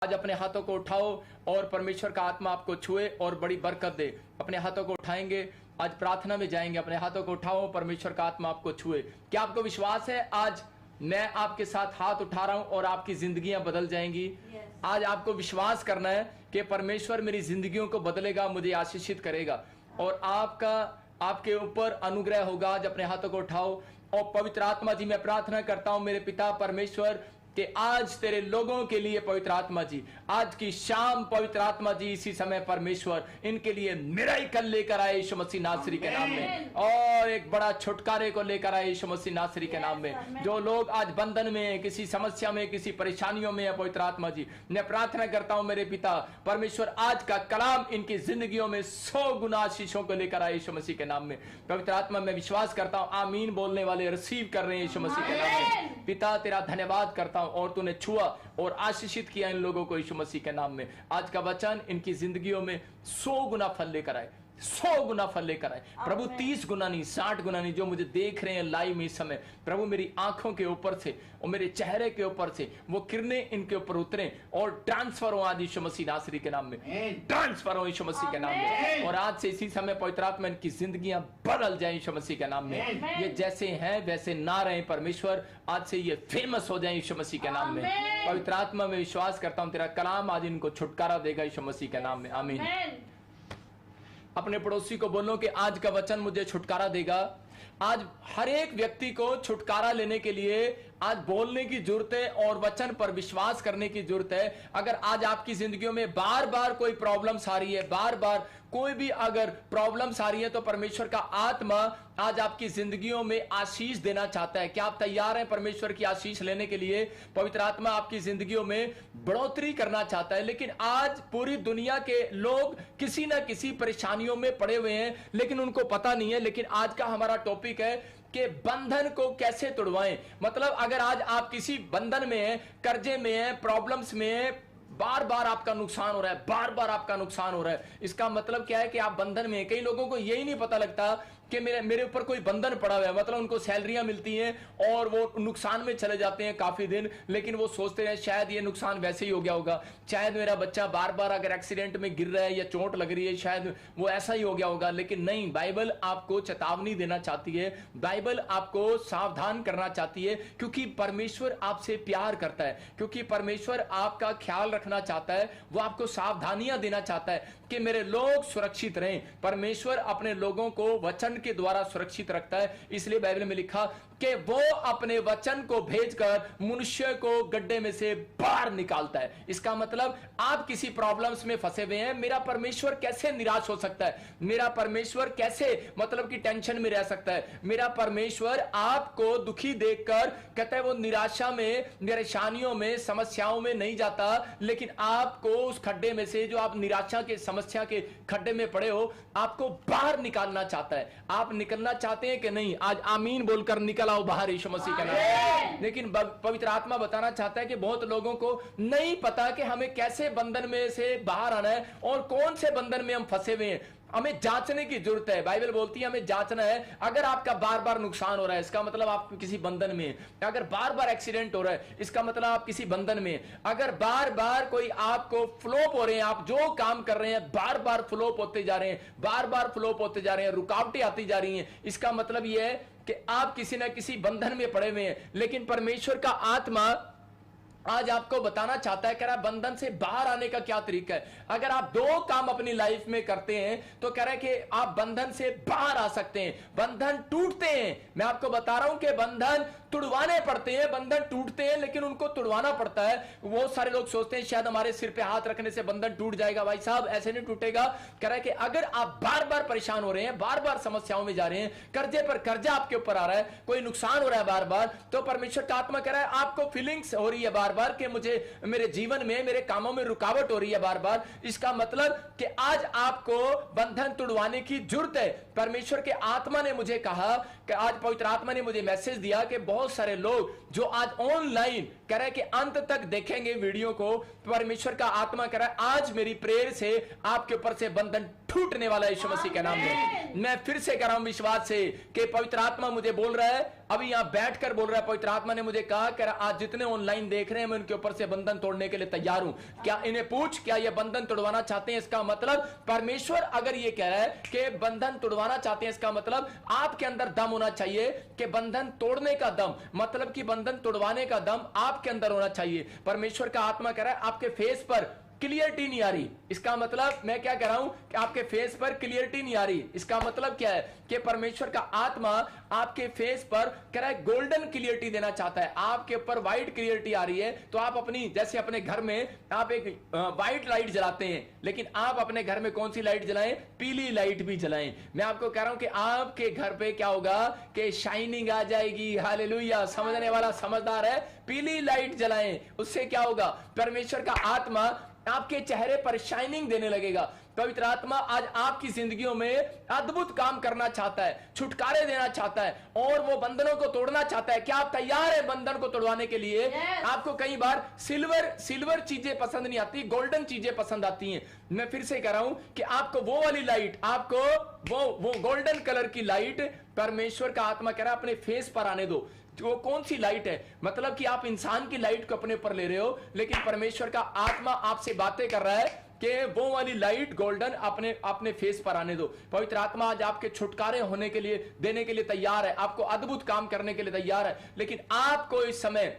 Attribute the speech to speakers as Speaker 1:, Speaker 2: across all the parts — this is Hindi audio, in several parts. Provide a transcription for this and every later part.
Speaker 1: आज अपने हाथों को उठाओ और परमेश्वर का आत्मा आपको छुए और बड़ी बरकत दे। अपने हाथों को उठाएंगे, आज प्रार्थना में जाएंगे, अपने हाथों को उठाओ, परमेश्वर का आत्मा आपको छुए। क्या आपको विश्वास है आज मैं आपके साथ हाथ उठा रहा हूं और आपकी जिंदगियां बदल जाएंगी? आज आपको विश्वास करना है कि परमेश्वर मेरी जिंदगियों को बदलेगा, मुझे आशीषित करेगा और आपके ऊपर अनुग्रह होगा। आज अपने हाथों को उठाओ और पवित्र आत्मा जी मैं प्रार्थना करता हूं मेरे पिता परमेश्वर कि आज तेरे लोगों के लिए पवित्र आत्मा जी, आज की शाम पवित्र आत्मा जी इसी समय परमेश्वर इनके लिए मिरेकल लेकर आए यीशु मसीह नासरी के नाम में, और एक बड़ा छुटकारे को लेकर आए यीशु मसीह नासरी के नाम में। जो लोग आज बंधन में, किसी समस्या में, किसी परेशानियों में है, पवित्र आत्मा जी मैं प्रार्थना करता हूं मेरे पिता परमेश्वर आज का कलाम इनकी जिंदगियों में 100 गुना आशीषों को लेकर आए यीशु मसीह के नाम में। पवित्र आत्मा मैं विश्वास करता हूं आमीन बोलने वाले रिसीव कर रहे हैं यीशु मसीह के नाम में। पिता तेरा धन्यवाद करता हूं और तूने छुआ और आशीषित किया इन लोगों को यीशु मसीह के नाम में। आज का वचन इनकी जिंदगियों में 100 गुना फल लेकर आए, 100 गुना फल लेकर आए प्रभु, 30 गुना नहीं, 60 गुना नहीं। जो मुझे देख रहे हैं लाइव में इस समय प्रभु, मेरी आंखों के ऊपर से और मेरे चेहरे के ऊपर से वो किरणें इनके ऊपर उतरे और ट्रांसफर हो आज यीशु मसीह नासरी के नाम में, ट्रांसफर हो यीशु मसीह के नाम में। और आज से इसी समय पवित्र आत्मा इनकी जिंदगियां बदल जाए यीशु मसीह के नाम में। ये जैसे हैं वैसे ना रहे परमेश्वर, आज से ये फेमस हो जाए यीशु मसीह के नाम में। पवित्र आत्मा में विश्वास करता हूं तेरा कलाम आज इनको छुटकारा देगा यीशु मसीह के नाम में, आमीन। अपने पड़ोसी को बोलो कि आज का वचन मुझे छुटकारा देगा। आज हर एक व्यक्ति को छुटकारा लेने के लिए आज बोलने की जरूरत है और वचन पर विश्वास करने की जरूरत है। अगर आज आपकी जिंदगियों में बार बार कोई प्रॉब्लम्स आ रही है, बार बार कोई भी अगर प्रॉब्लम्स आ रही है, तो परमेश्वर का आत्मा आज आपकी जिंदगियों में आशीष देना चाहता है। क्या आप तैयार हैं परमेश्वर की आशीष लेने के लिए? पवित्र आत्मा आपकी जिंदगियों में बढ़ोतरी करना चाहता है। लेकिन आज पूरी दुनिया के लोग किसी ना किसी परेशानियों में पड़े हुए हैं, लेकिन उनको पता नहीं है। लेकिन आज का हमारा टॉपिक है कि बंधन को कैसे तोड़वाएं। मतलब अगर आज आप किसी बंधन में हैं, कर्जे में हैं, प्रॉब्लम्स में हैं, बार बार आपका नुकसान हो रहा है, बार बार आपका नुकसान हो रहा है, इसका मतलब क्या है कि आप बंधन में हैं। कई लोगों को यही नहीं पता लगता कि मेरे ऊपर कोई बंधन पड़ा हुआ है। मतलब उनको सैलरियां मिलती हैं और वो नुकसान में चले जाते हैं काफी दिन, लेकिन वो सोचते हैं शायद ये नुकसान वैसे ही हो गया होगा, शायद मेरा बच्चा बार बार अगर एक्सीडेंट में गिर रहा है या चोट लग रही है शायद वो ऐसा ही हो गया होगा। लेकिन नहीं, बाइबल आपको चेतावनी देना चाहती है, बाइबल आपको सावधान करना चाहती है, क्योंकि परमेश्वर आपसे प्यार करता है, क्योंकि परमेश्वर आपका ख्याल रखना चाहता है, वो आपको सावधानियां देना चाहता है कि मेरे लोग सुरक्षित रहें। परमेश्वर अपने लोगों को वचन के द्वारा सुरक्षित रखता है। इसलिए बाइबल में लिखा कि वो अपने वचन को भेजकर मनुष्य को गड्ढे में से बाहर निकालता है। इसका मतलब आप किसी प्रॉब्लम्स में फंसे हुए हैं, मेरा परमेश्वर कैसे निराश हो सकता है? मेरा परमेश्वर कैसे मतलब कि टेंशन में रह सकता है? मेरा परमेश्वर आपको दुखी देखकर कहता है वो निराशा में, परेशानियों में, समस्याओं में नहीं जाता, लेकिन आपको उस खड्डे में से, जो आप निराशा के समस्या के खड्डे में पड़े हो, आपको बाहर निकालना चाहता है। आप निकलना चाहते हैं कि नहीं? आज आमीन बोलकर निकल आओ बाहर यीशु मसीह का नाम। लेकिन पवित्र आत्मा बताना चाहता है कि बहुत लोगों को नहीं पता कि हमें कैसे बंधन में से बाहर आना है और कौन से बंधन में हम फंसे हुए हैं। हमें जांचने की जरूरत है। बाइबल बोलती है हमें जांचना है। अगर आपका बार बार नुकसान हो रहा है, इसका मतलब आप किसी बंधन में हैं। अगर बार बार एक्सीडेंट हो रहा है, इसका मतलब आप किसी बंधन में हैं। अगर बार बार कोई आपको फ्लॉप हो रहे हैं, आप जो काम कर रहे हैं बार बार फ्लॉप होते जा रहे हैं, बार बार फ्लॉप होते जा रहे हैं, रुकावटें आती जा रही हैं, इसका मतलब यह है कि आप किसी ना किसी बंधन में पड़े हुए हैं। लेकिन परमेश्वर का आत्मा आज आपको बताना चाहता है, कह रहा है बंधन से बाहर आने का क्या तरीका है। अगर आप 2 काम अपनी लाइफ में करते हैं तो कह रहा है कि आप बंधन से बाहर आ सकते हैं। बंधन टूटते हैं, मैं आपको बता रहा हूं कि बंधन तुड़वाने पड़ते हैं, बंधन टूटते हैं लेकिन उनको तुड़वाना पड़ता है। वो सारे लोग सोचते हैं शायद हमारे सिर पे हाथ रखने से बंधन टूट जाएगा। भाई साहब ऐसे नहीं टूटेगा। कह रहा है कि अगर आप बार बार परेशान हो रहे हैं, बार बार समस्याओं में जा रहे हैं, कर्जे पर कर्जा आपके ऊपर आ रहा है, कोई नुकसान हो रहा है बार बार, तो परमेश्वर का आत्मा कह रहा है आपको फीलिंग्स हो रही है बार बार कि मुझे मेरे जीवन में, मेरे कामों में रुकावट हो रही है बार बार, इसका मतलब कि आज आपको बंधन तुड़वाने की जरूरत है। परमेश्वर के आत्मा ने मुझे कहा कि आज पवित्र आत्मा ने मुझे मैसेज दिया कि बहुत सारे लोग जो आज ऑनलाइन कह रहे हैं कि अंत तक देखेंगे वीडियो को, परमेश्वर का आत्मा कह रहा है आज मेरी प्रेयर से आपके ऊपर से बंधन टूटने वाला है यीशु मसीह के नाम में। मैं फिर से कह रहा हूं विश्वास से कि पवित्र आत्मा मुझे बोल रहा है अभी यहां बैठकर बोल रहा है, पवित्र आत्मा ने मुझे कहा कि आज जितने ऑनलाइन देख रहे हैं मैं उनके ऊपर से बंधन तोड़ने के लिए तैयार हूं। क्या इन्हें पूछ, क्या ये बंधन तोड़वाना चाहते हैं? इसका मतलब परमेश्वर अगर ये कह रहा है कि बंधन तोड़वाना चाहते हैं, इसका मतलब आपके अंदर दम होना चाहिए कि बंधन तोड़ने का दम, मतलब कि बंधन तोड़वाने का दम आपके अंदर होना चाहिए। परमेश्वर का आत्मा कह रहा है आपके फेस पर क्लियरिटी नहीं आ रही। इसका मतलब मैं क्या कह रहा हूं कि आपके फेस पर क्लियरिटी नहीं आ रही। इसका मतलब क्या है कि परमेश्वर का आत्मा आपके फेस पर कह रहा है गोल्डन क्लियरिटी देना चाहता है। आपके ऊपर व्हाइट क्लियरिटी आ रही है तो आप अपनी, जैसे अपने घर में आप एक व्हाइट लाइट जलाते हैं, लेकिन आप अपने घर में कौन सी लाइट जलाएं? पीली लाइट भी जलाएं। मैं आपको कह रहा हूं कि आपके घर पे क्या होगा कि शाइनिंग आ जाएगी। हालेलुया। समझने वाला समझदार है। पीली लाइट जलाएं, उससे क्या होगा? परमेश्वर का आत्मा आपके चेहरे पर शाइनिंग देने लगेगा। पवित्र आत्मा आज आपकी जिंदगियों में अद्भुत काम करना चाहता है, छुटकारे देना चाहता है और वो बंधनों को तोड़ना चाहता है। क्या आप तैयार हैं बंधन को तोड़वाने के लिए? आपको कई बार सिल्वर चीजें पसंद नहीं आती, गोल्डन चीजें पसंद आती हैं। मैं फिर से कह रहा हूं कि आपको वो वाली लाइट, आपको वो गोल्डन कलर की लाइट परमेश्वर का आत्मा कह रहा है अपने फेस पर आने दो। वो कौन सी लाइट है? मतलब कि आप इंसान की लाइट को अपने ऊपर ले रहे हो, लेकिन परमेश्वर का आत्मा आपसे बातें कर रहा है कि वो वाली लाइट गोल्डन अपने फेस पर आने दो। पवित्र आत्मा आज आपके छुटकारे होने के लिए, देने के लिए तैयार है, आपको अद्भुत काम करने के लिए तैयार है। लेकिन आपको इस समय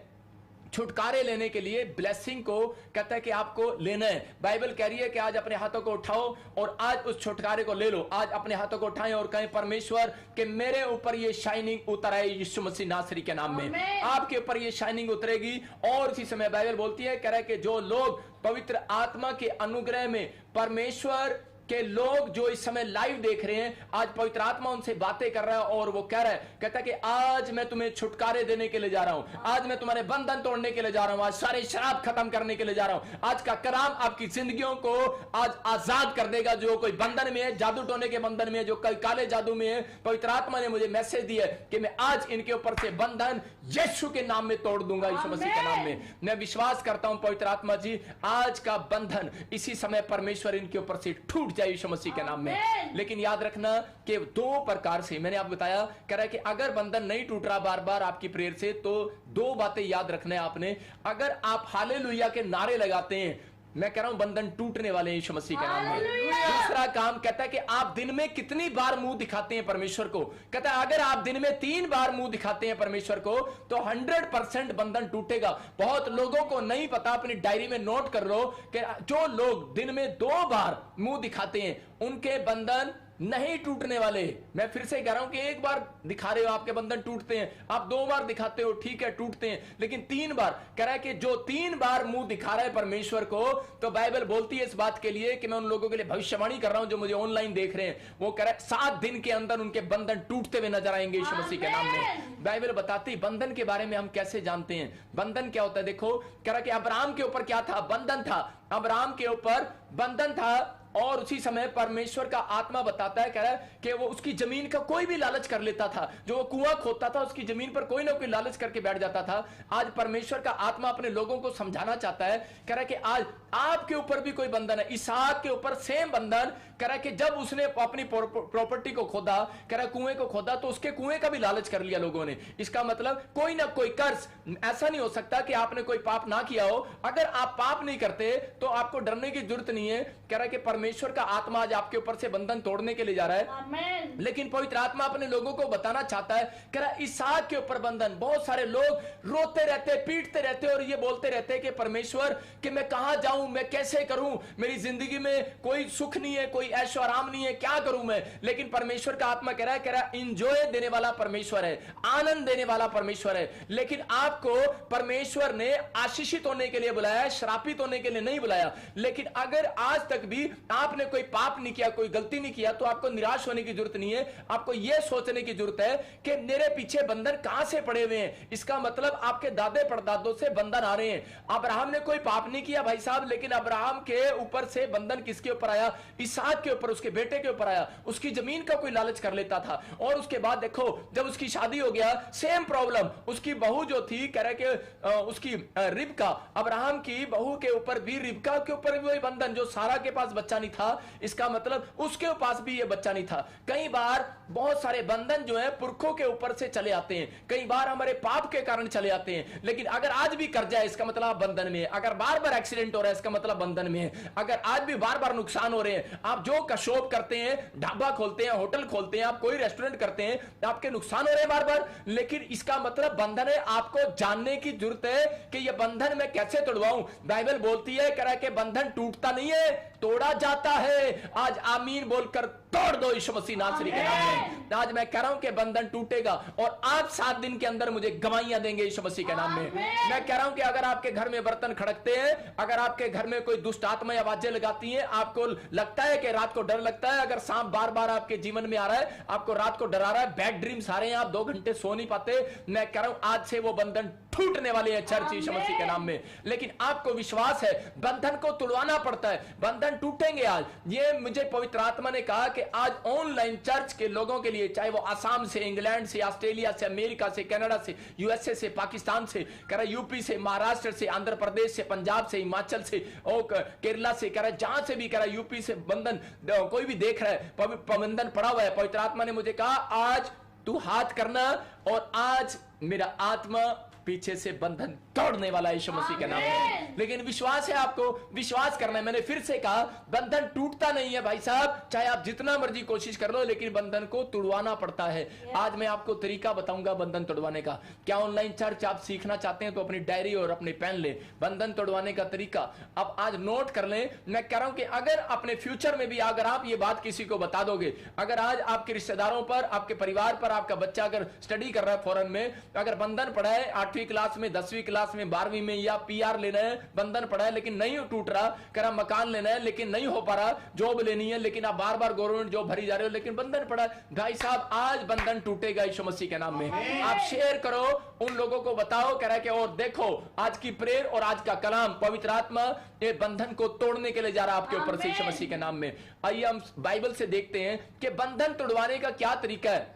Speaker 1: छुटकारे लेने के लिए ब्लेसिंग को कहता है कि आपको लेना है। बाइबल कह रही है कि आज अपने हाथों को उठाओ और आज उस छुटकारे को ले लो। आज अपने हाथों को उठाएं और कहें परमेश्वर कि मेरे ऊपर ये शाइनिंग उतर आए यीशु मसीह नासरी के नाम में। आपके ऊपर ये शाइनिंग उतरेगी। और इसी समय बाइबल बोलती है, कह रहा है कि जो लोग पवित्र आत्मा के अनुग्रह में, परमेश्वर के लोग जो इस समय लाइव देख रहे हैं, आज पवित्र आत्मा उनसे बातें कर रहा है और वो कह रहा है, कहता है कि आज मैं तुम्हें छुटकारे देने के लिए जा रहा हूं, आज मैं तुम्हारे बंधन तोड़ने के लिए जा रहा हूं, आज सारे शराब खत्म करने के लिए जा रहा हूं। आज का कलाम आपकी जिंदगियों को आज आजाद कर देगा। जो कोई बंधन में है, जादू टोने के बंधन में है, जो कल काले जादू में है, पवित्र आत्मा ने मुझे मैसेज दिया है कि मैं आज इनके ऊपर से बंधन यीशु के नाम में तोड़ दूंगा, यीशु मसीह के नाम में। मैं विश्वास करता हूं पवित्र आत्मा जी आज का बंधन इसी समय परमेश्वर इनके ऊपर से टूट जाए यीशु मसीह के नाम में। लेकिन याद रखना कि दो प्रकार से मैंने आपको बताया, कह रहा है कि अगर बंधन नहीं टूट रहा बार बार आपकी प्रेयर से, तो दो बातें याद रखना है आपने। अगर आप हालेलुया के नारे लगाते हैं, मैं कह रहा हूं बंधन टूटने वाले हैं यीशु मसीह के नाम में। दूसरा काम कहता है कि आप दिन में कितनी बार मुंह दिखाते हैं परमेश्वर को। कहता है अगर आप दिन में 3 बार मुंह दिखाते हैं परमेश्वर को तो 100% बंधन टूटेगा। बहुत लोगों को नहीं पता, अपनी डायरी में नोट कर लो कि जो लोग दिन में 2 बार मुंह दिखाते हैं उनके बंधन नहीं टूटने वाले। मैं फिर से कह रहा हूं कि एक बार दिखा रहे हो आपके बंधन टूटते हैं, आप 2 बार दिखाते हो ठीक है टूटते हैं, लेकिन 3 बार कह रहा है कि जो 3 बार मुंह दिखा रहा है परमेश्वर को, तो बाइबल बोलती है इस बात के लिए कि मैं उन लोगों के लिए भविष्यवाणी कर रहा हूं जो मुझे ऑनलाइन देख रहे हैं। वो कह रहा है 7 दिन के अंदर उनके बंधन टूटते हुए नजर आएंगे यीशु मसीह के नाम में। बाइबल बताती है बंधन के बारे में हम कैसे जानते हैं। बंधन क्या होता है? देखो, कह रहा है कि अब्राहम के ऊपर क्या था? बंधन था। अब्राहम के ऊपर बंधन था और उसी समय परमेश्वर का आत्मा बताता है, कह रहा है कि वो उसकी जमीन का कोई भी लालच कर लेता था। जो वो कुआं खोदता था उसकी जमीन पर कोई ना कोई लालच करके बैठ जाता था। आज परमेश्वर का आत्मा अपने लोगों को समझाना चाहता है, कह रहा है कि आज आपके ऊपर भी कोई बंधन है। इसहाक के ऊपर सेम बंधन, कह रहा है कि जब उसने अपनी प्रॉपर्टी को खोदा, कह रहा है कुएं को खोदा, तो उसके कुएं का भी लालच कर लिया लोगों ने। इसका मतलब कोई ना कोई कर्ज, ऐसा नहीं हो सकता कि आपने कोई पाप ना किया हो। अगर आप पाप नहीं करते तो आपको डरने की जरूरत नहीं है। कह रहा है कि परमेश्वर का आत्मा आज आपके ऊपर से बंधन तोड़ने के लिए जा रहा है। आमीन। लेकिन पवित्र आत्मा अपने लोगों को बताना चाहता है, कह रहा है इसहाक के ऊपर बंधन। बहुत सारे लोग रोते रहते, पीटते रहते और ये बोलते रहते कि परमेश्वर कि मैं कहां जाऊं, मैं कैसे करूं, मेरी जिंदगी में कोई सुख नहीं है, कोई ऐशो आराम नहीं है, क्या करूं मैं। लेकिन परमेश्वर का आत्मा कह रहा है इंजॉय देने वाला परमेश्वर है, आनंद देने वाला परमेश्वर है। लेकिन आपको परमेश्वर ने आशीषित होने के लिए बुलाया, श्रापित होने के लिए नहीं बुलाया। लेकिन अगर आज तक भी आपने कोई पाप नहीं किया, कोई गलती नहीं किया, तो आपको निराश होने की जरूरत नहीं है। आपको यह सोचने की जरूरत है कि मेरे पीछे बंधन कहां से पड़े हुए हैं। इसका मतलब आपके दादे परदादों से बंधन आ रहे हैं। अब्राहम ने कोई पाप नहीं किया भाई साहब, लेकिन अब्राहम के ऊपर से बंधन किसके ऊपर आया? इसहाक के ऊपर, उसके बेटे के ऊपर आया। उसकी जमीन का कोई लालच कर लेता था। और उसके बाद देखो जब उसकी शादी हो गया, सेम प्रॉब्लम। उसकी बहू जो थी, कह रहे कि उसकी रिबका, अब्राहम की बहू के ऊपर भी, रिबका के ऊपर भी वही बंधन। जो सारा के पास बच्चा बच्चा नहीं था, इसका मतलब उसके पास भी ये बच्चा नहीं था। कई बार बहुत सारे बंधन जो है पुरखों के ऊपर से चले आते हैं, कई बार हमारे पाप के कारण चले आते हैं। लेकिन अगर आज भी कर्जा है, इसका मतलब आप बंधन में है। अगर बार बार एक्सीडेंट हो रहा है, इसका मतलब बंधन में है। अगर आज भी बार बार नुकसान हो रहे हैं, आप जो कशोप करते हैं, ढाबा खोलते हैं, होटल खोलते हैं, आप कोई रेस्टोरेंट करते हैं, आपके नुकसान हो रहे हैं बार बार, लेकिन इसका मतलब बंधन है। आपको जानने की जरूरत है कि यह बंधन मैं कैसे तोड़वाऊं। बाइबल बोलती है करा के बंधन टूटता नहीं है, तोड़ा जाता है। आज आमीन बोलकर तोड़ दो यीशु मसीह नासरी के नाम में। आज मैं कह रहा हूं कि बंधन टूटेगा और आप 7 दिन के अंदर मुझे गवाहियां देंगे यीशु मसीह के नाम में। मैं कह रहा हूं कि अगर आपके घर में बर्तन खड़कते हैं, अगर आपके घर में कोई दुष्ट आत्माएं आवाजें लगाती हैं, आपको लगता है कि रात को डर लगता है, अगर सांप बार बार आपके जीवन में आ रहा है, आपको रात को डरा रहा है, बैड ड्रीम्स आ रहे हैं, आप 2 घंटे सो नहीं पाते, मैं कह रहा हूं आज से वो बंधन टूटने वाले हैं चर्च यीशु मसीह के नाम में। लेकिन आपको विश्वास है, बंधन को तोड़वाना पड़ता है, बंधन टूटेंगे आज। ये मुझे पवित्र आत्मा ने कहा कि आज ऑनलाइन चर्च के लोगों के लिए, चाहे वो आसाम से, इंग्लैंड से, ऑस्ट्रेलिया से, अमेरिका से, कनाडा से, यूएसए से, पाकिस्तान से, कह रहा यूपी से, महाराष्ट्र से, आंध्र प्रदेश से, पंजाब से, हिमाचल से और केरला से, कह रहा जहां से भी, कह रहा यूपी से बंधन कोई भी देख रहा है, बंधन पड़ा हुआ है, पवित्र आत्मा ने मुझे कहा आज तू हाथ करना और आज मेरा आत्मा पीछे से बंधन तोड़ने वाला यीशु मसीह के नाम में। लेकिन विश्वास है, आपको विश्वास करना है। मैंने फिर से कहा बंधन टूटता नहीं है भाई साहब, चाहे आप जितना मर्जी कोशिश कर लो, लेकिन बंधन को तोड़वाना पड़ता है। आज मैं आपको तरीका बताऊंगा बंधन तोड़वाने का। क्या ऑनलाइन चर्च आप सीखना चाहते हैं तो अपनी डायरी और अपनी पेन ले, बंधन तोड़वाने का तरीका अब आज नोट कर लें। मैं कह रहा हूं कि अगर अपने फ्यूचर में भी अगर आप ये बात किसी को बता दोगे, अगर आज आपके रिश्तेदारों पर, आपके परिवार पर, आपका बच्चा अगर स्टडी कर रहा है फॉरेन में, अगर बंधन पड़ा है 8वीं क्लास में, 10वीं क्लास में, 12वीं में, या पीआर लेना है, बंधन पड़ा है लेकिन नहीं टूट रहा, कह रहा मकान लेना है लेकिन नहीं हो पा रहा, जॉब लेनी है लेकिन आप बार बार गवर्नमेंट जॉब भरी जा रहे हो लेकिन बंधन पड़ा है, भाई साहब आज बंधन टूटेगा यीशु मसीह के नाम में। आप शेयर करो, उन लोगों को बताओ, कह रहा कि और देखो आज की प्रेयर और आज का कलाम, पवित्र आत्मा ये बंधन को तोड़ने के लिए जा रहा है आपके ऊपर से यीशु मसीह के नाम में। आइए हम बाइबल से देखते हैं कि बंधन तोड़वाने का क्या तरीका है।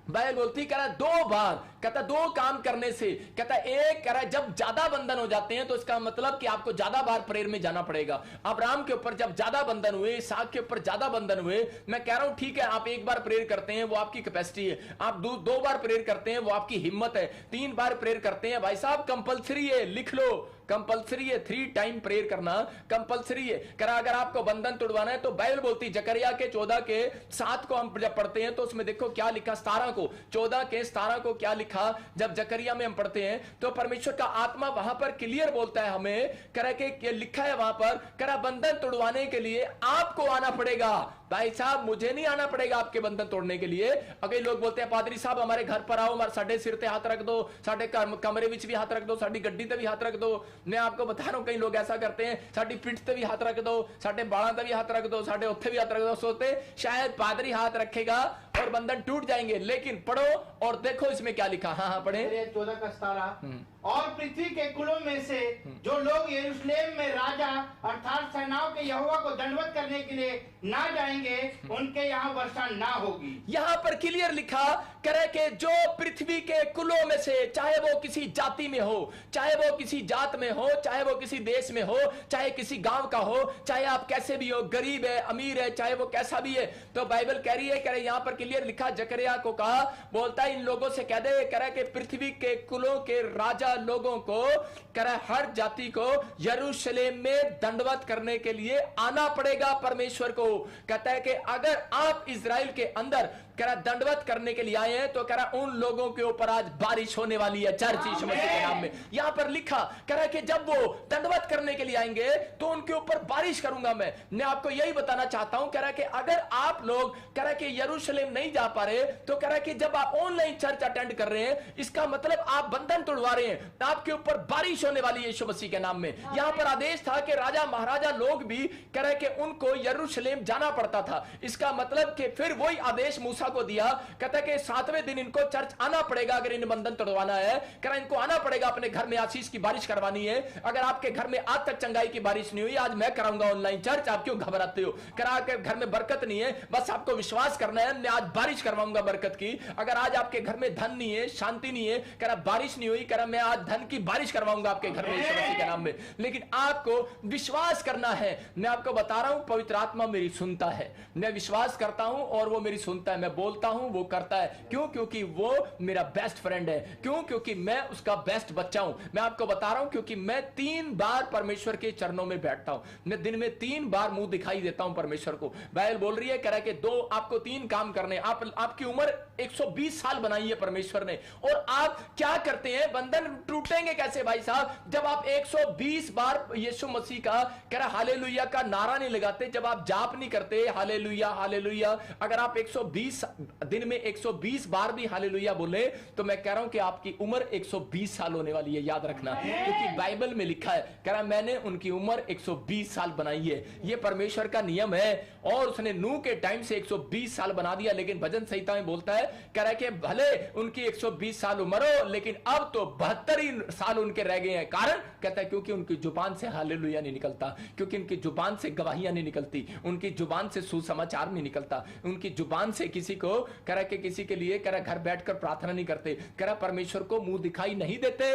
Speaker 1: बाइबल बोलती कह रहा 2 बार, कहता 2 काम करने से, कहता एक कह रहा जब ज्यादा बंधन हो जाते हैं तो इसका मतलब कि आपको ज्यादा बार प्रेयर में जाना पड़ेगा। अब्राहम के ऊपर जब ज्यादा बंधन हुए, इसहाक के ऊपर ज्यादा बंधन हुए, मैं कह रहा हूं ठीक है आप 1 बार प्रेयर करते हैं वो आपकी कैपेसिटी है, आप 2 बार प्रेयर करते हैं वो आपकी हिम्मत है, 3 बार प्रेयर करते हैं भाई साहब कंपलसरी है, लिख लो कंपलसरी है, 3 टाइम प्रेयर करना कंपलसरी है। करा अगर आपको बंधन तोड़वाना है तो बाइबल बोलती जकरिया के 14 के 7 को हम जब पढ़ते हैं तो उसमें देखो क्या लिखा, 17 को 14 के 17 को क्या लिखा, जब जकरिया में हम पढ़ते हैं तो परमेश्वर का आत्मा वहां पर क्लियर बोलता है हमें, करा के लिखा है वहां पर, करा बंधन तोड़वाने के लिए आपको आना पड़ेगा। भाई साहब मुझे नहीं आना पड़ेगा आपके बंधन तोड़ने के लिए। अगर लोग बोलते हैं पादरी साहब हमारे घर पर आओ, साढ़े सिर पे हाथ रख दो, साढ़े कमरे विच भी हाथ रख दो, साड़ी गड्डी ते भी हाथ रख दो। मैं आपको बता रहा हूं कई लोग ऐसा करते हैं, साड़ी पिठ ते भी हाथ रख दो, साढ़े बालों ते भी हाथ रख दो, साढ़े उत्थे भी हाथ रख दो, सोचते शायद पादरी हाथ रखेगा और बंधन टूट जाएंगे। लेकिन पढ़ो और देखो इसमें क्या लिखा। हाँ हाँ पढ़े
Speaker 2: 14 का 17। और पृथ्वी के कुलों में से जो लोग यरूशलेम में राजा अर्थात सेनाओं के यहोवा को दंडवत करने के लिए ना जाएंगे, उनके यहाँ वर्षा ना होगी।
Speaker 1: यहाँ पर क्लियर लिखा करे कि जो पृथ्वी के कुलों में से, चाहे वो किसी जाति में हो, चाहे वो किसी जात में हो, चाहे वो किसी देश में हो, चाहे किसी गांव का हो, चाहे आप कैसे भी हो, गरीब है अमीर है, चाहे वो कैसा भी है, तो बाइबल कह रही है, कह रहे यहाँ पर क्लियर लिखा, जकरिया को कहा, बोलता है इन लोगों से कह दे, कह रहा कि पृथ्वी के कुलों के राजा लोगों को, कह रहा हर जाति को यरूशलेम में दंडवत करने के लिए आना पड़ेगा परमेश्वर को। कहता है कि अगर आप इजराइल के अंदर कह रहा दंडवत करने के लिए आए हैं तो कह रहा उन लोगों के ऊपर आज बारिश होने वाली है चर्च यीशु मसीह के नाम में। यहां पर लिखा कह रहा कि जब वो दंडवत करने के लिए आएंगे तो उनके ऊपर बारिश करूंगा मैं आपको यही बताना चाहता हूं। कह रहा कि अगर आप लोग कह रहा कि यरूशलेम नहीं जा पा रहे तो कह रहा कि जब आप ऑनलाइन चर्च अटेंड कर रहे हैं इसका मतलब आप बंधन तोड़वा रहे हैं, आपके ऊपर बारिश होने वाली है यीशु मसीह के नाम में। यहां पर आदेश था कि राजा महाराजा लोग भी कह रहे कि उनको यरूशलेम जाना पड़ता था। इसका मतलब कि फिर वही आदेश मूसा मूसा को दिया, कहता है कि 7वें दिन इनको चर्च आना पड़ेगा अगर इन बंधन तोड़वाना है। कह इनको आना पड़ेगा, अपने घर में आशीष की बारिश करवानी है। अगर आपके घर में आज तक चंगाई की बारिश नहीं हुई, आज मैं कराऊंगा ऑनलाइन चर्च, आप क्यों घबराते हो? करा के घर में बरकत नहीं है, बस आपको विश्वास करना है, मैं आज बारिश करवाऊंगा बरकत की। अगर आज आपके घर में धन नहीं है, शांति नहीं है, करा बारिश नहीं हुई, करा मैं आज धन की बारिश करवाऊंगा आपके घर में यीशु मसीह के नाम में। लेकिन आपको विश्वास करना है। मैं आपको बता रहा हूं, पवित्र आत्मा मेरी सुनता है, मैं विश्वास करता हूं और वो मेरी सुनता है। मैं बोलता हूं, वो करता है। क्यों? क्योंकि वो मेरा बेस्ट फ्रेंड है। क्यों? क्योंकि मैं उसका बेस्ट बच्चा हूं। मैं आपको बता रहा हूं, क्योंकि मैं 3 बार परमेश्वर के चरणों में बैठता हूं। मैं दिन में 3 बार मुंह दिखाई देता हूं परमेश्वर को। बाइबल बोल रही है, कह रहा है कि आपको 3 काम करने। आपकी उम्र 120 साल बनाई है परमेश्वर ने, और आप क्या करते हैं? बंधन टूटेंगे कैसे भाई साहब? जब आप 120 बार यीशु मसीह का कह रहा हालेलुया का नारा नहीं लगाते, जब आप जाप नहीं करते हालेलुया हालेलुया, अगर आप 120 दिन में 120 बार भी हालेलुया बोले, तो मैं कह रहा हूं कि आपकी उम्र 120 साल होने वाली है। याद रखना, क्योंकि बाइबल में लिखा है, कह रहा मैंने उनकी उम्र 120 साल बनाई है। यह परमेश्वर का नियम है, और उसने नूह के टाइम से 120 साल बना दिया। लेकिन भजन संहिता में बोलता है, कह रहा है कि भले उनकी 120 साल उम्र हो, लेकिन अब तो 72 ही साल उनके रह गए हैं। कारण कहता है क्योंकि उनकी जुबान से हालेलुया नहीं निकलता, क्योंकि उनकी जुबान से गवाहियां नहीं निकलती, उनकी जुबान से सुसमाचार नहीं निकलता, उनकी जुबान से किसी को कह रहा कि किसी के लिए कह रहा घर बैठकर प्रार्थना नहीं करते, कह रहा परमेश्वर को मुंह दिखाई नहीं देते,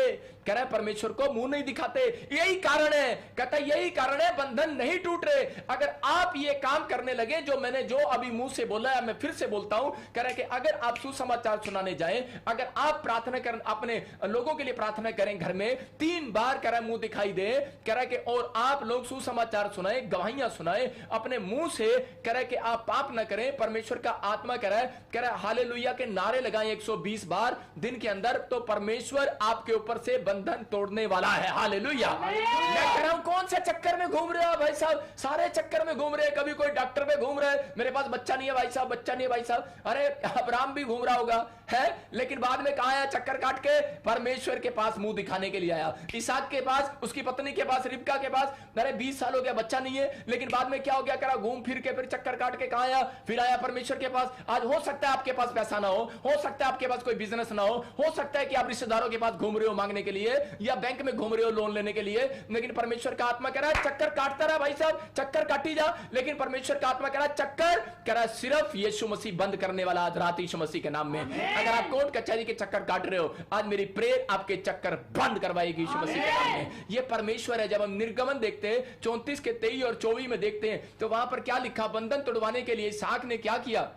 Speaker 1: कह रहा परमेश्वर को मुंह नहीं दिखाते। यही कारण है, कहता यही कारण है बंधन नहीं टूट रहे। अगर आप ये काम करने लगे जो मैंने जो अभी मुंह से बोला है, मैं फिर से बोलता हूं, कह रहा कि अगर आप सुसमाचार सुनाने जाएं, अगर आप प्रार्थना करें, अपने लोगों के लिए प्रार्थना करें घर में 3 बार कह रहा मुंह दिखाई दे, कह रहा कि और आप लोग सुसमाचार सुनाए, गवाहियां सुनाए अपने मुंह से, कह रहा कि आप पाप ना करें, परमेश्वर का आत्मा कह रहा है हालेलुया के नारे लगाएं 120 बार दिन के अंदर, तो परमेश्वर आपके ऊपर से बंधन तोड़ने वाला है। हालेलुया। मैं कह रहा हूं, कौन से चक्कर में घूम रहे हो भाई साहब? सारे चक्कर में घूम रहे हैं। कभी कोई डॉक्टर पे घूम रहे हैं, मेरे पास बच्चा नहीं है भाई साहब, बच्चा नहीं है भाई साहब। अरे अब्राहम भी घूम रहा होगा, है, लेकिन बाद में कहा आया? चक्कर काट के परमेश्वर के पास मुंह दिखाने के लिए आया। इसहाक के पास, उसकी पत्नी के पास, रिबका के पास, मेरे 20 साल हो गया, बच्चा नहीं है, लेकिन बाद में क्या हो गया? करा घूम फिर के फिर चक्कर काट के कहा आया? फिर आया परमेश्वर के पास। आज हो सकता है आपके पास पैसा ना हो सकता है आपके पास कोई बिजनेस ना हो सकता है कि आप रिश्तेदारों के पास घूम रहे हो मांगने के लिए, या बैंक में घूम रहे हो लोन लेने के लिए, लेकिन परमेश्वर का आत्मा कह रहा है चक्कर काटता रहा भाई साहब, चक्कर काटी जा। लेकिन परमेश्वर का आत्मा कह रहा है चक्कर, कह रहा है सिर्फ यीशु मसीह बंद करने वाला आज रात यीशु मसीह के नाम में। अगर आप कोर्ट कचहरी के चक्कर काट रहे हो, आज मेरी प्रेयर आपके चक्कर बंद करवाएगी यीशु मसीह के नाम में। ये परमेश्वर है। जब हम निर्गमन देखते हैं 34 के 23 और 24 में देखते हैं, तो वहां पर क्या लिखा? बंधन तोड़वाने के लिए इसहाक ने क्या किया?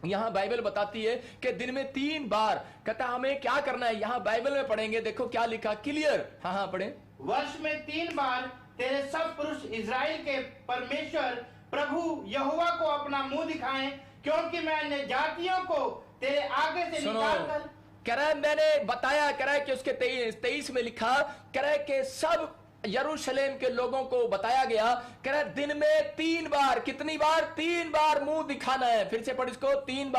Speaker 1: यहां बाइबल बताती है कि दिन में 3 बार, कहता हमें क्या करना है? यहां बाइबल में पढ़ेंगे, देखो क्या लिखा, क्लियर। हाँ पढ़े।
Speaker 2: वर्ष में 3 बार तेरे सब पुरुष इज़राइल के परमेश्वर प्रभु यहोवा को अपना मुंह दिखाएं, क्योंकि मैं अन्य जातियों को तेरे आगे से निकालकर,
Speaker 1: कह रहा है मैंने बताया, कह रहा है कि उसके 23 में लिखा, कह रहा है कि सब यरूशलेम के लोगों को बताया गया, कह रहा है दिन में 3 बार, कितनी बार? 3 बार मुंह दिखाना है। फिर से पढ़ इसको, 3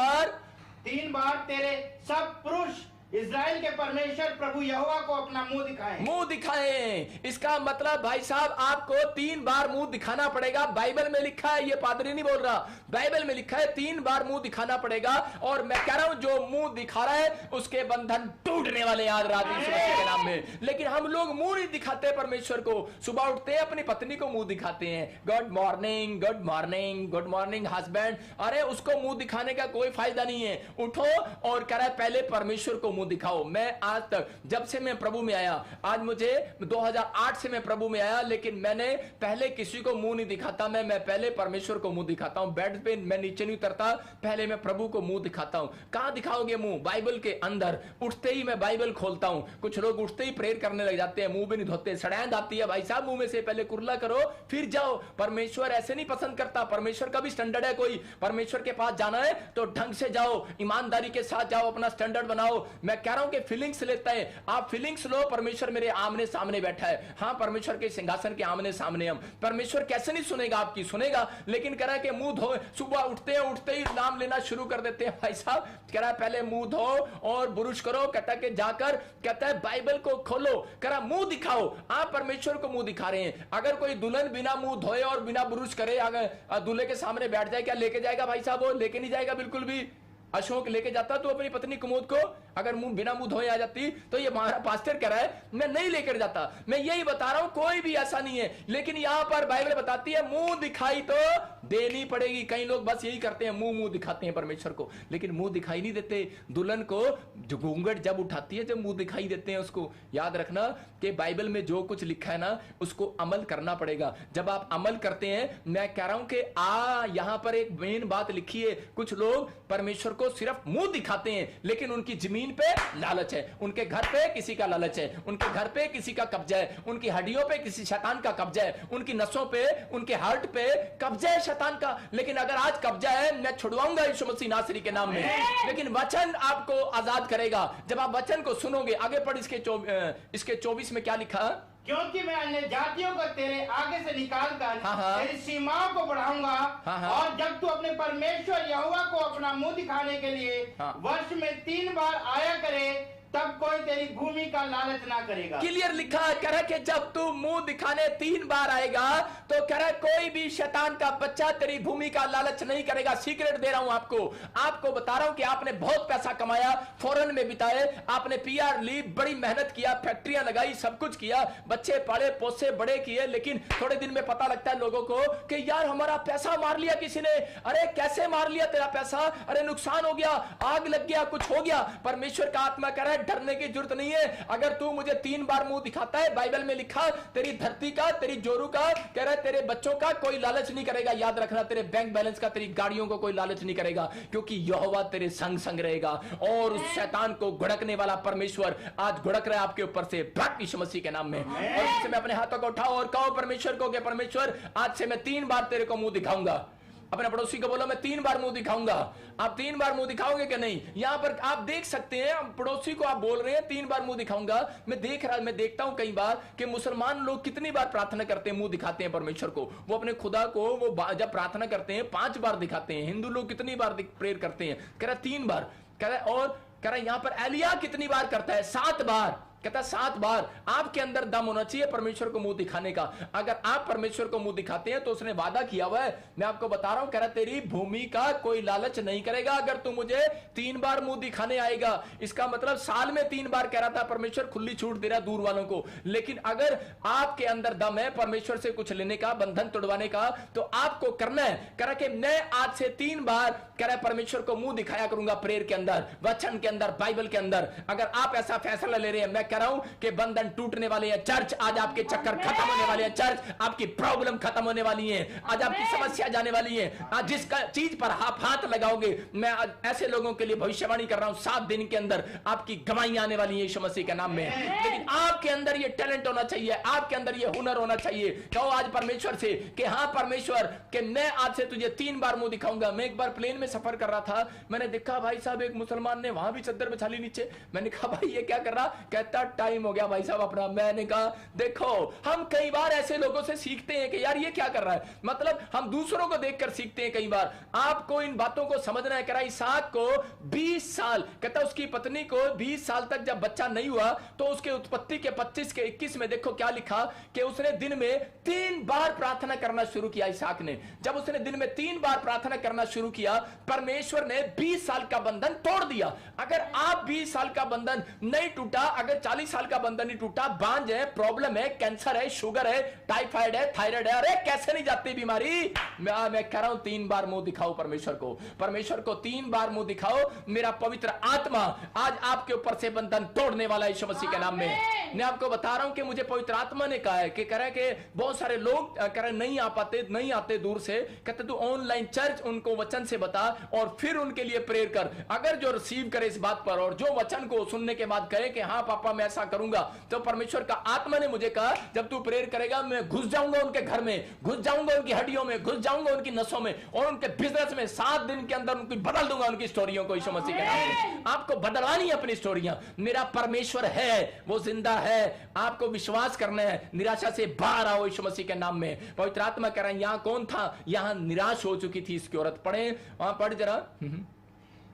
Speaker 1: बार
Speaker 2: तेरे सब पुरुष इज़राइल के परमेश्वर प्रभु यहोवा को अपना मुंह दिखाएं।
Speaker 1: इसका मतलब भाई साहब आपको 3 बार मुंह दिखाना पड़ेगा। बाइबल में लिखा है, ये पादरी नहीं बोल रहा, बाइबल में लिखा है 3 बार मुंह दिखाना पड़ेगा। और मैं कह रहा हूं जो मुंह दिखा रहा है उसके बंधन टूटने वाले आज रात यीशु मसीह के नाम में। लेकिन हम लोग मुंह नहीं दिखाते परमेश्वर को। सुबह उठते हैं अपनी पत्नी को मुंह दिखाते हैं, good morning good morning good morning husband. अरे उसको मुंह दिखाने का कोई फायदा नहीं है। उठो और कह रहा है पहले परमेश्वर को दिखाओ। मैं आज तक, जब से मैं प्रभु में आया, आज मुझे 2008 से मैं प्रभु में आया, लेकिन मैंने पहले किसी को मुंह नहीं दिखाता। मैं पहले परमेश्वर को मुंह दिखाता हूं। बेड पे मैं नीचे नहीं उतरता, पहले मैं प्रभु को मुंह दिखाता हूं। कहां दिखाओगे मुंह? बाइबल के अंदर। उठते ही मैं बाइबल खोलता हूं। कुछ लोग उठते ही प्रेयर करने लग जाते हैं, मुंह भी नहीं धोते, सड़ैंद आती है भाई साहब मुंह में से, पहले कुरला करो फिर जाओ। परमेश्वर ऐसे नहीं पसंद करता। परमेश्वर का भी स्टैंडर्ड है। कोई परमेश्वर के पास जाना है तो ढंग से जाओ, ईमानदारी के साथ जाओ, अपना स्टैंडर्ड बनाओ। मैं कह रहा हूं कि फीलिंग्स लेता है, आप फीलिंग्स लो। परमेश्वर मेरे आमने सामने बैठा है। हाँ, परमेश्वर के सिंहासन के आमने सामने हम। परमेश्वर कैसे नहीं सुनेगा आपकी? सुनेगा। लेकिन कह रहा है कि मुंह धो, सुबह उठते ही नाम लेना शुरू कर देते हैं भाई साहब। कह रहा है पहले मुंह धो और बुरुश करो। कहता है कि जाकर, कहता है बाइबल को खोलो, कह रहा मुंह दिखाओ। आप परमेश्वर को मुंह दिखा रहे हैं। अगर कोई दुल्हन बिना मुंह धोए और बिना बुरुश करे अगर दूल्हे के सामने बैठ जाए, क्या लेके जाएगा भाई साहब? वो लेके नहीं जाएगा बिल्कुल भी। अशोक लेके जाता तो अपनी पत्नी कुमुद को, अगर मुंह बिना मुंह धोए आ जाती, तो ये हमारा पास्टर कह रहा है मैं नहीं लेकर जाता। मैं यही बता रहा हूं, कोई भी ऐसा नहीं है, लेकिन यहां पर बाइबल बताती है मुंह दिखाई तो देनी पड़ेगी। कई लोग बस यही करते हैं, मुंह दिखाते हैं परमेश्वर को, लेकिन मुंह दिखाई नहीं देते। दुल्हन को जो घूंघट जब उठाती है, जब मुंह दिखाई देते हैं उसको। याद रखना कि बाइबल में जो कुछ लिखा है ना, उसको अमल करना पड़ेगा। जब आप अमल करते हैं, मैं कह रहा हूं कि यहां पर एक मेन बात लिखी है, कुछ लोग परमेश्वर को सिर्फ मुंह दिखाते हैं, लेकिन उनकी जमीन पे लालच है, उनके घर पे किसी का लालच है, उनके घर पे किसी का कब्जा है, उनकी हड्डियों पे किसी शैतान का कब्जा है, उनकी नसों पे, उनके हार्ट पे कब्जा है शैतान का। लेकिन अगर आज कब्जा है, मैं छुड़वाऊंगा यीशु मसीह नासरी के नाम में। लेकिन वचन आपको आजाद करेगा जब आप वचन को सुनोगे। आगे पढ़ इसके 24 में क्या लिखा?
Speaker 2: क्योंकि मैं अन्य जातियों को तेरे आगे से निकाल कर
Speaker 1: हाँ।
Speaker 2: तेरी सीमाओं को बढ़ाऊंगा।
Speaker 1: हाँ।
Speaker 2: और जब तू अपने परमेश्वर यहोवा को अपना मुंह दिखाने के लिए वर्ष में 3 बार आया करे, तब कोई तेरी भूमि का लालच ना करेगा।
Speaker 1: क्लियर लिखा है, कह रहा है कि जब तू मुंह दिखाने 3 बार आएगा, तो कह रहा है कोई भी शैतान का बच्चा तेरी भूमि का लालच नहीं करेगा। सीक्रेट दे रहा हूं आपको बता रहा हूं कि आपने बहुत पैसा कमाया, फॉरेन में बिताए, आपने PR ली, बड़ी मेहनत किया, फैक्ट्रियां लगाई, सब कुछ किया, बच्चे पाले पोसे बड़े किए, लेकिन थोड़े दिन में पता लगता है लोगों को कि यार हमारा पैसा मार लिया किसी ने। अरे कैसे मार लिया तेरा पैसा? अरे नुकसान हो गया, आग लग गया, कुछ हो गया। परमेश्वर का आत्मा कह रहा है डरने की जरूरत नहीं है। अगर तू मुझे 3 बार मुंह दिखाता है, बाइबल में लिखा, तेरी धरती का, तेरी जोरू का, कह रहा है तेरे बच्चों का कोई लालच नहीं करेगा। याद रखना, तेरे बैंक बैलेंस का, तेरी गाड़ियों को कोई लालच नहीं करेगा, क्योंकि यहोवा तेरे संग संग रहेगा। और उस शैतान को घुड़कने वाला परमेश्वर आज घुड़क रहा है आपके ऊपर से, यीशु मसीह के नाम में। और इससे मैं अपने हाथों को उठाओ और कहो परमेश्वर को कि परमेश्वर आज से मैं 3 बार तेरे को मुंह दिखाऊंगा। अपने पड़ोसी को बोलो मैं 3 बार मुंह दिखाऊंगा। आप 3 बार मुंह दिखाओगे कि नहीं? यहां पर आप देख सकते हैं, पड़ोसी को आप बोल रहे हैं 3 बार मुंह दिखाऊंगा। मैं देखता हूं कई बार कि मुसलमान लोग कितनी बार प्रार्थना करते हैं, मुंह दिखाते हैं परमेश्वर को। वो अपने खुदा को वो जब प्रार्थना करते हैं 5 बार दिखाते हैं। हिंदू लोग कितनी बार प्रेयर करते हैं? कह रहा 3 बार। कह रहा और कह रहा यहां पर एलिया कितनी बार करता है? 7 बार। कहता 7 बार। आपके अंदर दम होना चाहिए परमेश्वर को मुंह दिखाने का। अगर आप परमेश्वर को मुंह दिखाते हैं तो उसने वादा किया हुआ है, मैं आपको बता रहा हूं, कह रहा तेरी भूमि का कोई लालच नहीं करेगा अगर तू मुझे 3 बार मुंह दिखाने आएगा। इसका मतलब साल में 3 बार कह रहा था परमेश्वर, खुली छूट दे रहा दूर वालों को। लेकिन अगर आपके अंदर दम है परमेश्वर से कुछ लेने का, बंधन तोड़वाने का, तो आपको करना है। कह रहा कि मैं आज से 3 बार कह रहा परमेश्वर को मुंह दिखाया करूंगा, प्रेयर के अंदर, वचन के अंदर, बाइबल के अंदर। अगर आप ऐसा फैसला ले रहे हैं, मैं कह रहा हूं कि बंधन टूटने वाले हैं। चर्च आज आपके चक्कर खत्म होने वाले हैं। चर्च आपकी प्रॉब्लम खत्म होने वाली है। आज आपकी समस्या जाने वाली है। आज जिस चीज पर आप हाथ लगाओगे, मैं आज ऐसे लोगों के लिए भविष्यवाणी कर रहा हूं, 7 दिन के अंदर आपकी गवाहियां आने वाली है यीशु मसीह के नाम में। लेकिन आपके अंदर ये टैलेंट होना चाहिए, आपके अंदर ये हुनर होना चाहिए। कहो आज परमेश्वर से कि हाँ परमेश्वर, कि मैं आज से तुझे 3 बार मुंह दिखाऊंगा। मैं एक बार प्लेन में सफर कर रहा था, मैंने देखा भाई साहब एक मुसलमान ने वहां भी चद्दर बिछा ली नीचे। मैंने कहा भाई ये क्या कर रहा? कहता टाइम हो गया भाई साहब अपना। मैंने कहा देखो, हम कई बार ऐसे लोगों से सीखते हैं कि यार ये क्या कर रहा है, मतलब हम दूसरों को देखकर सीखते हैं। कई बार आपको इन बातों को समझना है। कह रहा इसहाक को 20 साल, कहता उसकी पत्नी को 20 साल तक जब बच्चा नहीं हुआ, तो उसके उत्पत्ति के 25 के 21 में देखो क्या लिखा कि उसने दिन में 3 बार प्रार्थना करना शुरू किया। इसहाक ने जब उसने दिन में 3 बार प्रार्थना करना शुरू किया, परमेश्वर ने 20 साल का बंधन तोड़ दिया। अगर आप 20 साल का बंधन नहीं टूटा, अगर 40 साल का बंधन नहीं टूटा, बांझ है, प्रॉब्लम है, कैंसर है, शुगर है, टाइफाइड है, थायराइड है, अरे कैसे नहीं जाती बीमारी? मैं कह रहा हूं 3 बार मुंह दिखाओ परमेश्वर को। परमेश्वर को 3 बार मुंह दिखाओ। मेरा पवित्र आत्मा आज आपके ऊपर से बंधन तोड़ने वाला है यीशु मसीह के नाम में। मैं आपको बता रहा हूं कि मुझे पवित्र आत्मा ने कहा है कि कह रहा है कि बहुत सारे लोग कह रहे नहीं आ पाते, नहीं आते दूर से। कहते तू ऑनलाइन चर्च उनको वचन से बता और फिर उनके लिए प्रेयर कर। अगर जो रिसीव करे इस बात पर और जो वचन को सुनने के बाद कहे कि हाँ पापा मैं ऐसा करूंगा, तो परमेश्वर का आत्मा ने मुझे कहा जब तू प्रेयर करेगा मैं घुस जाऊंगा उनके घर में, घुस जाऊंगा उनकी हड्डियों में, घुस जाऊंगा उनकी नसों में और उनके बिजनेस में। 7 दिन के अंदर उनको बदल दूंगा, उनकी स्टोरियों को यीशु मसीह के नाम में। आपको बदलवानी है अपनी स्टोरियां। मेरा परमेश्वर है, वो जिंदा है। आपको विश्वास करना है, निराशा से बाहर आओ यीशु मसीह के नाम में। पवित्र आत्मा कह रहा है यहां कौन था? यहां निराश हो चुकी थी इसकी औरत। पढ़े वहां, पढ़ जरा।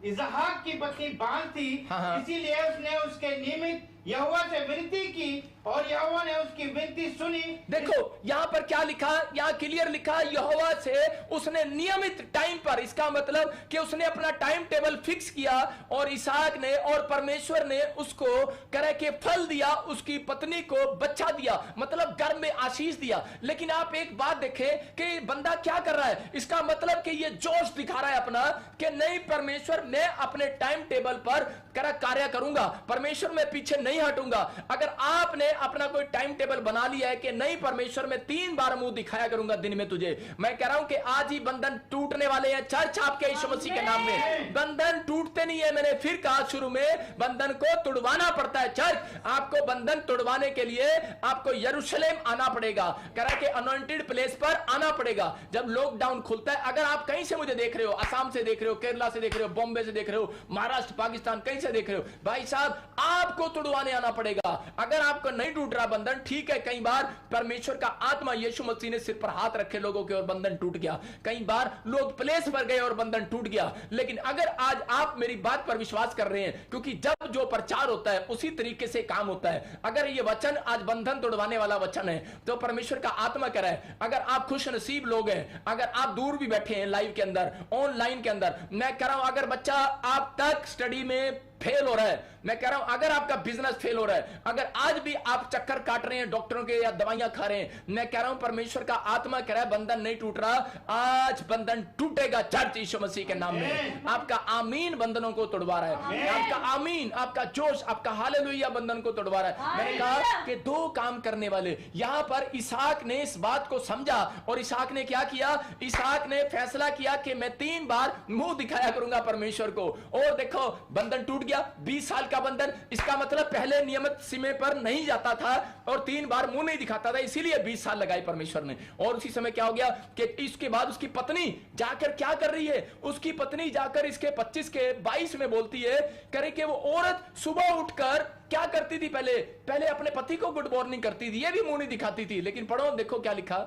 Speaker 2: इसहाक की पत्नी बांझ थी, इसीलिए उसने उसके निमित्त यहोवा से विनती की और यहोवा ने उसकी विनती सुनी।
Speaker 1: देखो यहां पर क्या लिखा, यहां क्लियर लिखा, यहोवा से उसने नियमित टाइम पर, इसका मतलब कि उसने अपना टाइम टेबल फिक्स किया और इसहाक ने और परमेश्वर ने उसको करे के फल दिया, उसकी पत्नी को बच्चा दिया, मतलब घर में आशीष दिया। लेकिन आप एक बात देखें कि बंदा क्या कर रहा है, इसका मतलब कि ये जोश दिखा रहा है अपना कि नहीं परमेश्वर मैं अपने टाइम टेबल पर कार्य करूंगा, परमेश्वर मैं पीछे नहीं हटूंगा। अगर आपने अपना कोई टाइम टेबल बना लिया है कि नहीं परमेश्वर मैं 3 बार मुंह दिखाया करूंगा दिन में तुझे, मैं कह रहा हूं कि आज ही बंधन टूटने वाले हैं। चर्च आपके यीशु मसीह के नाम में बंधन टूटते नहीं है। मैंने फिर कहा शुरू में, बंधन को तुड़वाना पड़ता है। चर्च आपको बंधन तुड़वाने के लिए आपको यरूशलेम आना पड़ेगा, कह रहा है कि अनॉइंटेड प्लेस पर आना पड़ेगा। जब लॉकडाउन खुलता है, अगर आप कहीं से मुझे देख रहे हो, असम से देख रहे हो, केरला से देख रहे हो, बॉम्बे से देख रहे हो, महाराष्ट्र, पाकिस्तान, कहीं से देख रहे हो, भाई साहब आपको तुड़वाने आना पड़ेगा। अगर आपको नहीं टूट रहा बंधन, ठीक है, कई बार परमेश्वर का आत्मा यीशु मसीह ने सिर पर हाथ रखे लोगों के और बंधन टूट गया। कई बार लोग प्लेस पर गए और बंधन टूट गया। लेकिन अगर आज आप मेरी बात पर विश्वास कर रहे हैं, क्योंकि जब जो प्रचार होता है उसी तरीके से काम होता है। अगर ये वचन आज बंधन तोड़वाने वाला वचन है तो परमेश्वर का आत्मा कह रहा है, अगर आप खुश नसीब लोग हैं, अगर आप दूर भी बैठे हैं लाइव के अंदर, ऑनलाइन के अंदर, मैं कह रहा हूं अगर बच्चा आप तक स्टडी में फेल हो रहा है, मैं कह रहा हूं अगर आपका बिजनेस फेल हो रहा है, अगर आज भी आप चक्कर काट रहे हैं डॉक्टरों के या दवाइयां खा रहे हैं, मैं कह रहा हूं परमेश्वर का आत्मा कह रहा है बंधन नहीं टूट रहा, आज बंधन टूटेगा चर्च यीशु मसीह के नाम में। आपका आमीन बंधनों को तोड़वा रहा है, आपका आमीन, आपका जोश, आपका हालेलुया बंधन को तोड़वा रहा है। मैंने कहा कि 2 काम करने वाले, यहां पर इसहाक ने इस बात को समझा और इसहाक ने क्या किया, इसहाक ने फैसला किया कि मैं 3 बार मुंह दिखाया करूंगा परमेश्वर को। और देखो बंधन टूट गया, 20 साल का बंधन, इसका मतलब पहले नियमित समय पर नहीं जाता था और 3 बार मुंह नहीं दिखाता था, इसीलिए 20 साल लगाए परमेश्वर ने। और उसी समय क्या हो गया कि इसके बाद उसकी पत्नी जाकर क्या कर रही है, उसकी पत्नी जाकर इसके 25 के 22 में बोलती है, करे कि वो औरत सुबह उठकर क्या करती थी, पहले अपने पति को गुड मॉर्निंग करती थी, ये भी मुंह नहीं दिखाती थी। लेकिन पढ़ो देखो क्या लिखा,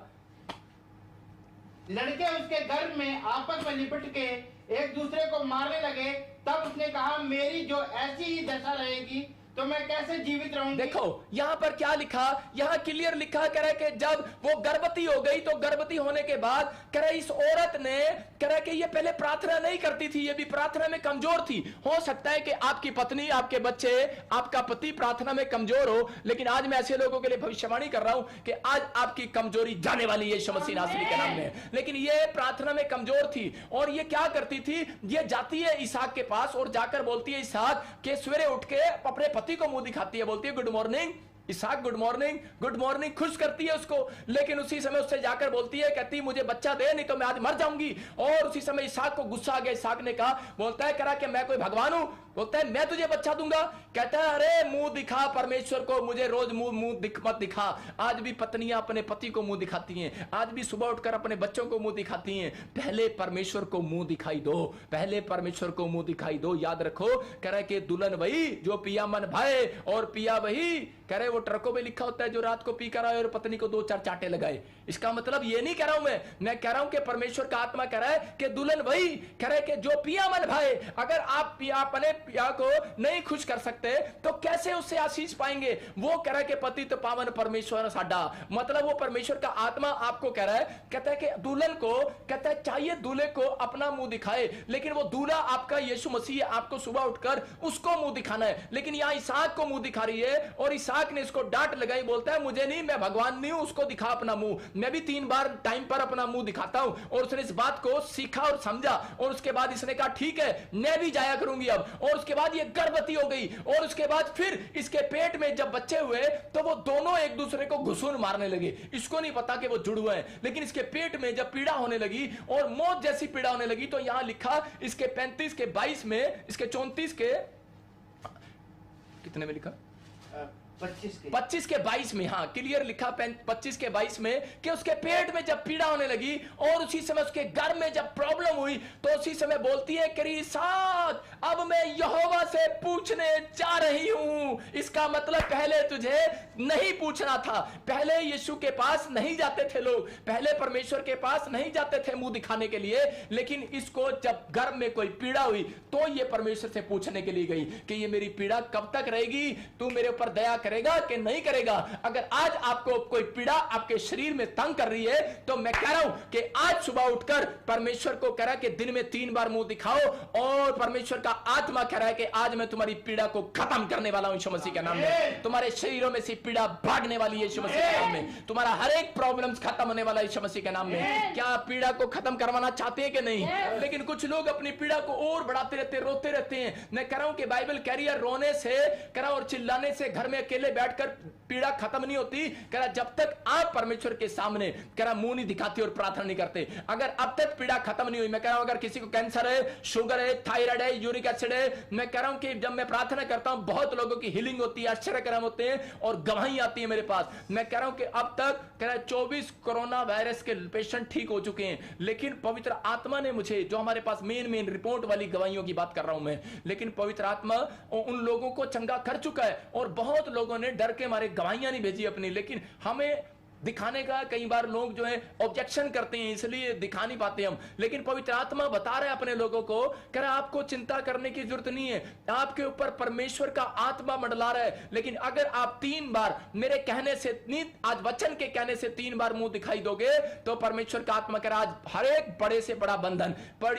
Speaker 2: लड़के उसके घर में आपस में लिपट के एक दूसरे को मारने लगे। तब उसने कहा मेरी जो ऐसी ही दशा रहेगी तो मैं कैसे जीवित रहूंगी।
Speaker 1: देखो यहां पर क्या लिखा, यहां क्लियर लिखा कह रहा है कि जब वो गर्भवती हो गई तो गर्भवती होने के बाद कह रहा है इस औरत ने कह रहा है कि ये पहले प्रार्थना नहीं करती थी, ये भी प्रार्थना में कमजोर थी। हो सकता है कि आपकी पत्नी, आपके बच्चे, आपका पति प्रार्थना में कमजोर हो, लेकिन आज मैं ऐसे लोगों के लिए भविष्यवाणी कर रहा हूं कि आज आपकी कमजोरी जाने वाली है यीशु मसीह नासरी के नाम में। लेकिन ये प्रार्थना में कमजोर थी और ये क्या करती थी, ये जाती है इसहाक के पास और जाकर बोलती है इसहाक के सवेरे उठ के अपने पति को मुंह दिखाती है, बोलती है गुड मॉर्निंग इसहाक, गुड मॉर्निंग, गुड मॉर्निंग, खुश करती है उसको। लेकिन उसी समय उससे जाकर बोलती है, कहती है मुझे बच्चा दे नहीं तो मैं आज मर जाऊंगी। और उसी समय इसहाक को गुस्सा आ गया, इसहाक ने कहा, बोलता है करा कि मैं कोई भगवान हूं, बोलता है मैं तुझे बच्चा दूंगा। कहता है अरे मुंह दिखा परमेश्वर को, मुझे रोज मत दिखा। आज भी पत्नियां अपने पति को मुंह दिखाती हैं, आज भी सुबह उठकर अपने बच्चों को मुंह दिखाती हैं। पहले परमेश्वर को मुंह दिखाई दो, पहले परमेश्वर को मुंह दिखाई दो। याद रखो कह रहा है कि दुल्हन वही जो पिया मन भाए और पिया वही, कह रहे वो ट्रकों में लिखा होता है जो रात को पी कर आए और पत्नी को 2-4 चाटे लगाए। इसका मतलब ये नहीं कह रहा हूं मैं कह रहा हूं कि परमेश्वर का आत्मा कह रहा है कि दुल्हन वही, कह रहा है कि जो पिया मन भाए। अगर आप अपने पिया को नहीं खुश कर सकते तो कैसे उससे आशीष पाएंगे। वो कह रहा है कि पति तो पावन परमेश्वर साडा, मतलब वो परमेश्वर का आत्मा आपको कह रहा है, कहता है कि दुल्हन को कहता है चाहिए दूल्हे को अपना मुंह दिखाए, लेकिन वो दूल्हा आपका यीशु मसीह, आपको सुबह उठकर उसको मुंह दिखाना है। लेकिन यहां इसहाक को मुंह दिखा रही है और इसहाक ने इसको डांट लगाई, बोलता है मुझे नहीं, मैं भगवान नहीं हूं, उसको दिखा अपना मुंह। मैं भी 3 बार टाइम पर अपना मुंह दिखाता हूं। और उसने इस बात को सीखा और समझा और उसके बाद इसने कहा ठीक है मैं भी जाया करूंगी अब। और उसके बाद ये गर्भवती हो गई और उसके बाद फिर इसके पेट में जब बच्चे हुए तो वो दोनों एक दूसरे को घुसून मारने लगे। इसको नहीं पता कि वो जुड़वे हैं, लेकिन इसके पेट में जब पीड़ा होने लगी और मौत जैसी पीड़ा होने लगी तो यहां लिखा इसके 35 के 22 में, इसके 34 के कितने में लिखा, 25 के 22 में, हाँ क्लियर लिखा 25 के 22 में कि उसके पेट में जब पीड़ा होने लगी और उसी समय उसके घर में जब प्रॉब्लम हुई तो उसी समय बोलती है कि साथ अब मैं यहोवा से पूछने जा रही हूं। इसका मतलब पहले तुझे नहीं पूछना था, पहले यीशु के पास नहीं जाते थे लोग, पहले परमेश्वर के पास नहीं जाते थे मुंह दिखाने के लिए, लेकिन इसको जब घर में कोई पीड़ा हुई तो ये परमेश्वर से पूछने के लिए गई कि ये मेरी पीड़ा कब तक रहेगी, तू मेरे ऊपर दया करेगा कि नहीं करेगा। अगर आज आपको कोई पीड़ा आपके शरीर में तंग कर रही है तो मैं कह रहा हूं कि आज सुबह उठकर परमेश्वर को कह रहा है कि दिन में 3 बार मुंह दिखाओ, और परमेश्वर का आत्मा कह रहा है कि आज मैं तुम्हारी पीड़ा को खत्म करने वाला हूं यीशु मसीह के नाम में। तुम्हारे शरीरों में से पीड़ा भागने वाली है यीशु मसीह के नाम में। तुम्हारा हर एक प्रॉब्लम्स खत्म होने वाला है यीशु मसीह के नाम में। क्या आप पीड़ा को खत्म करवाना चाहते हैं कि नहीं? लेकिन कुछ लोग अपनी पीड़ा को और बढ़ाते रहते, रोते रहते हैं। मैं कह रहा हूं कि बाइबल कह रही है रोने से कह रहा और चिल्लाने से घर में अकेले बैठकर पीड़ा खत्म नहीं होती। कह रहा जब तक आप परमेश्वर के सामने कह रहा मुंह नहीं दिखाते और प्रार्थना नहीं करते। अगर अब तक पीड़ा खत्म नहीं हुई, मैं कह रहा हूं अगर किसी को कैंसर है, शुगर है, थायराइड है, यूरिक एसिड है, मैं कह रहा हूं कि जब मैं प्रार्थना करता हूं बहुत लोगों की हीलिंग होती है, आश्चर्यक्रम होते हैं और गवाही आती है मेरे पास। मैं कह रहा हूं कि अब तक कह रहा 24 कोरोना वायरस के पेशेंट ठीक हो चुके हैं। लेकिन पवित्र आत्मा ने मुझे, जो हमारे पास मेन रिपोर्ट वाली गवाहियों की बात कर रहा हूं मैं, लेकिन पवित्र आत्मा उन लोगों को चंगा कर चुका है। और बहुत लोगों ने डर के मारे गवाहियां नहीं भेजी अपनी, लेकिन हमें दिखाने का कई बार लोग जो है ऑब्जेक्शन करते हैं, इसलिए दिखा नहीं पाते हम। लेकिन पवित्र आत्मा बता रहे हैं अपने लोगों को, कह रहा आपको चिंता करने की जरूरत नहीं है, आपके ऊपर परमेश्वर का आत्मा मंडला रहा है। लेकिन अगर आप 3 बार मेरे कहने से, आज वचन के कहने से 3 बार मुंह दिखाई दोगे तो परमेश्वर का आत्मा कह रहा आज हर एक बड़े से बड़ा बंधन,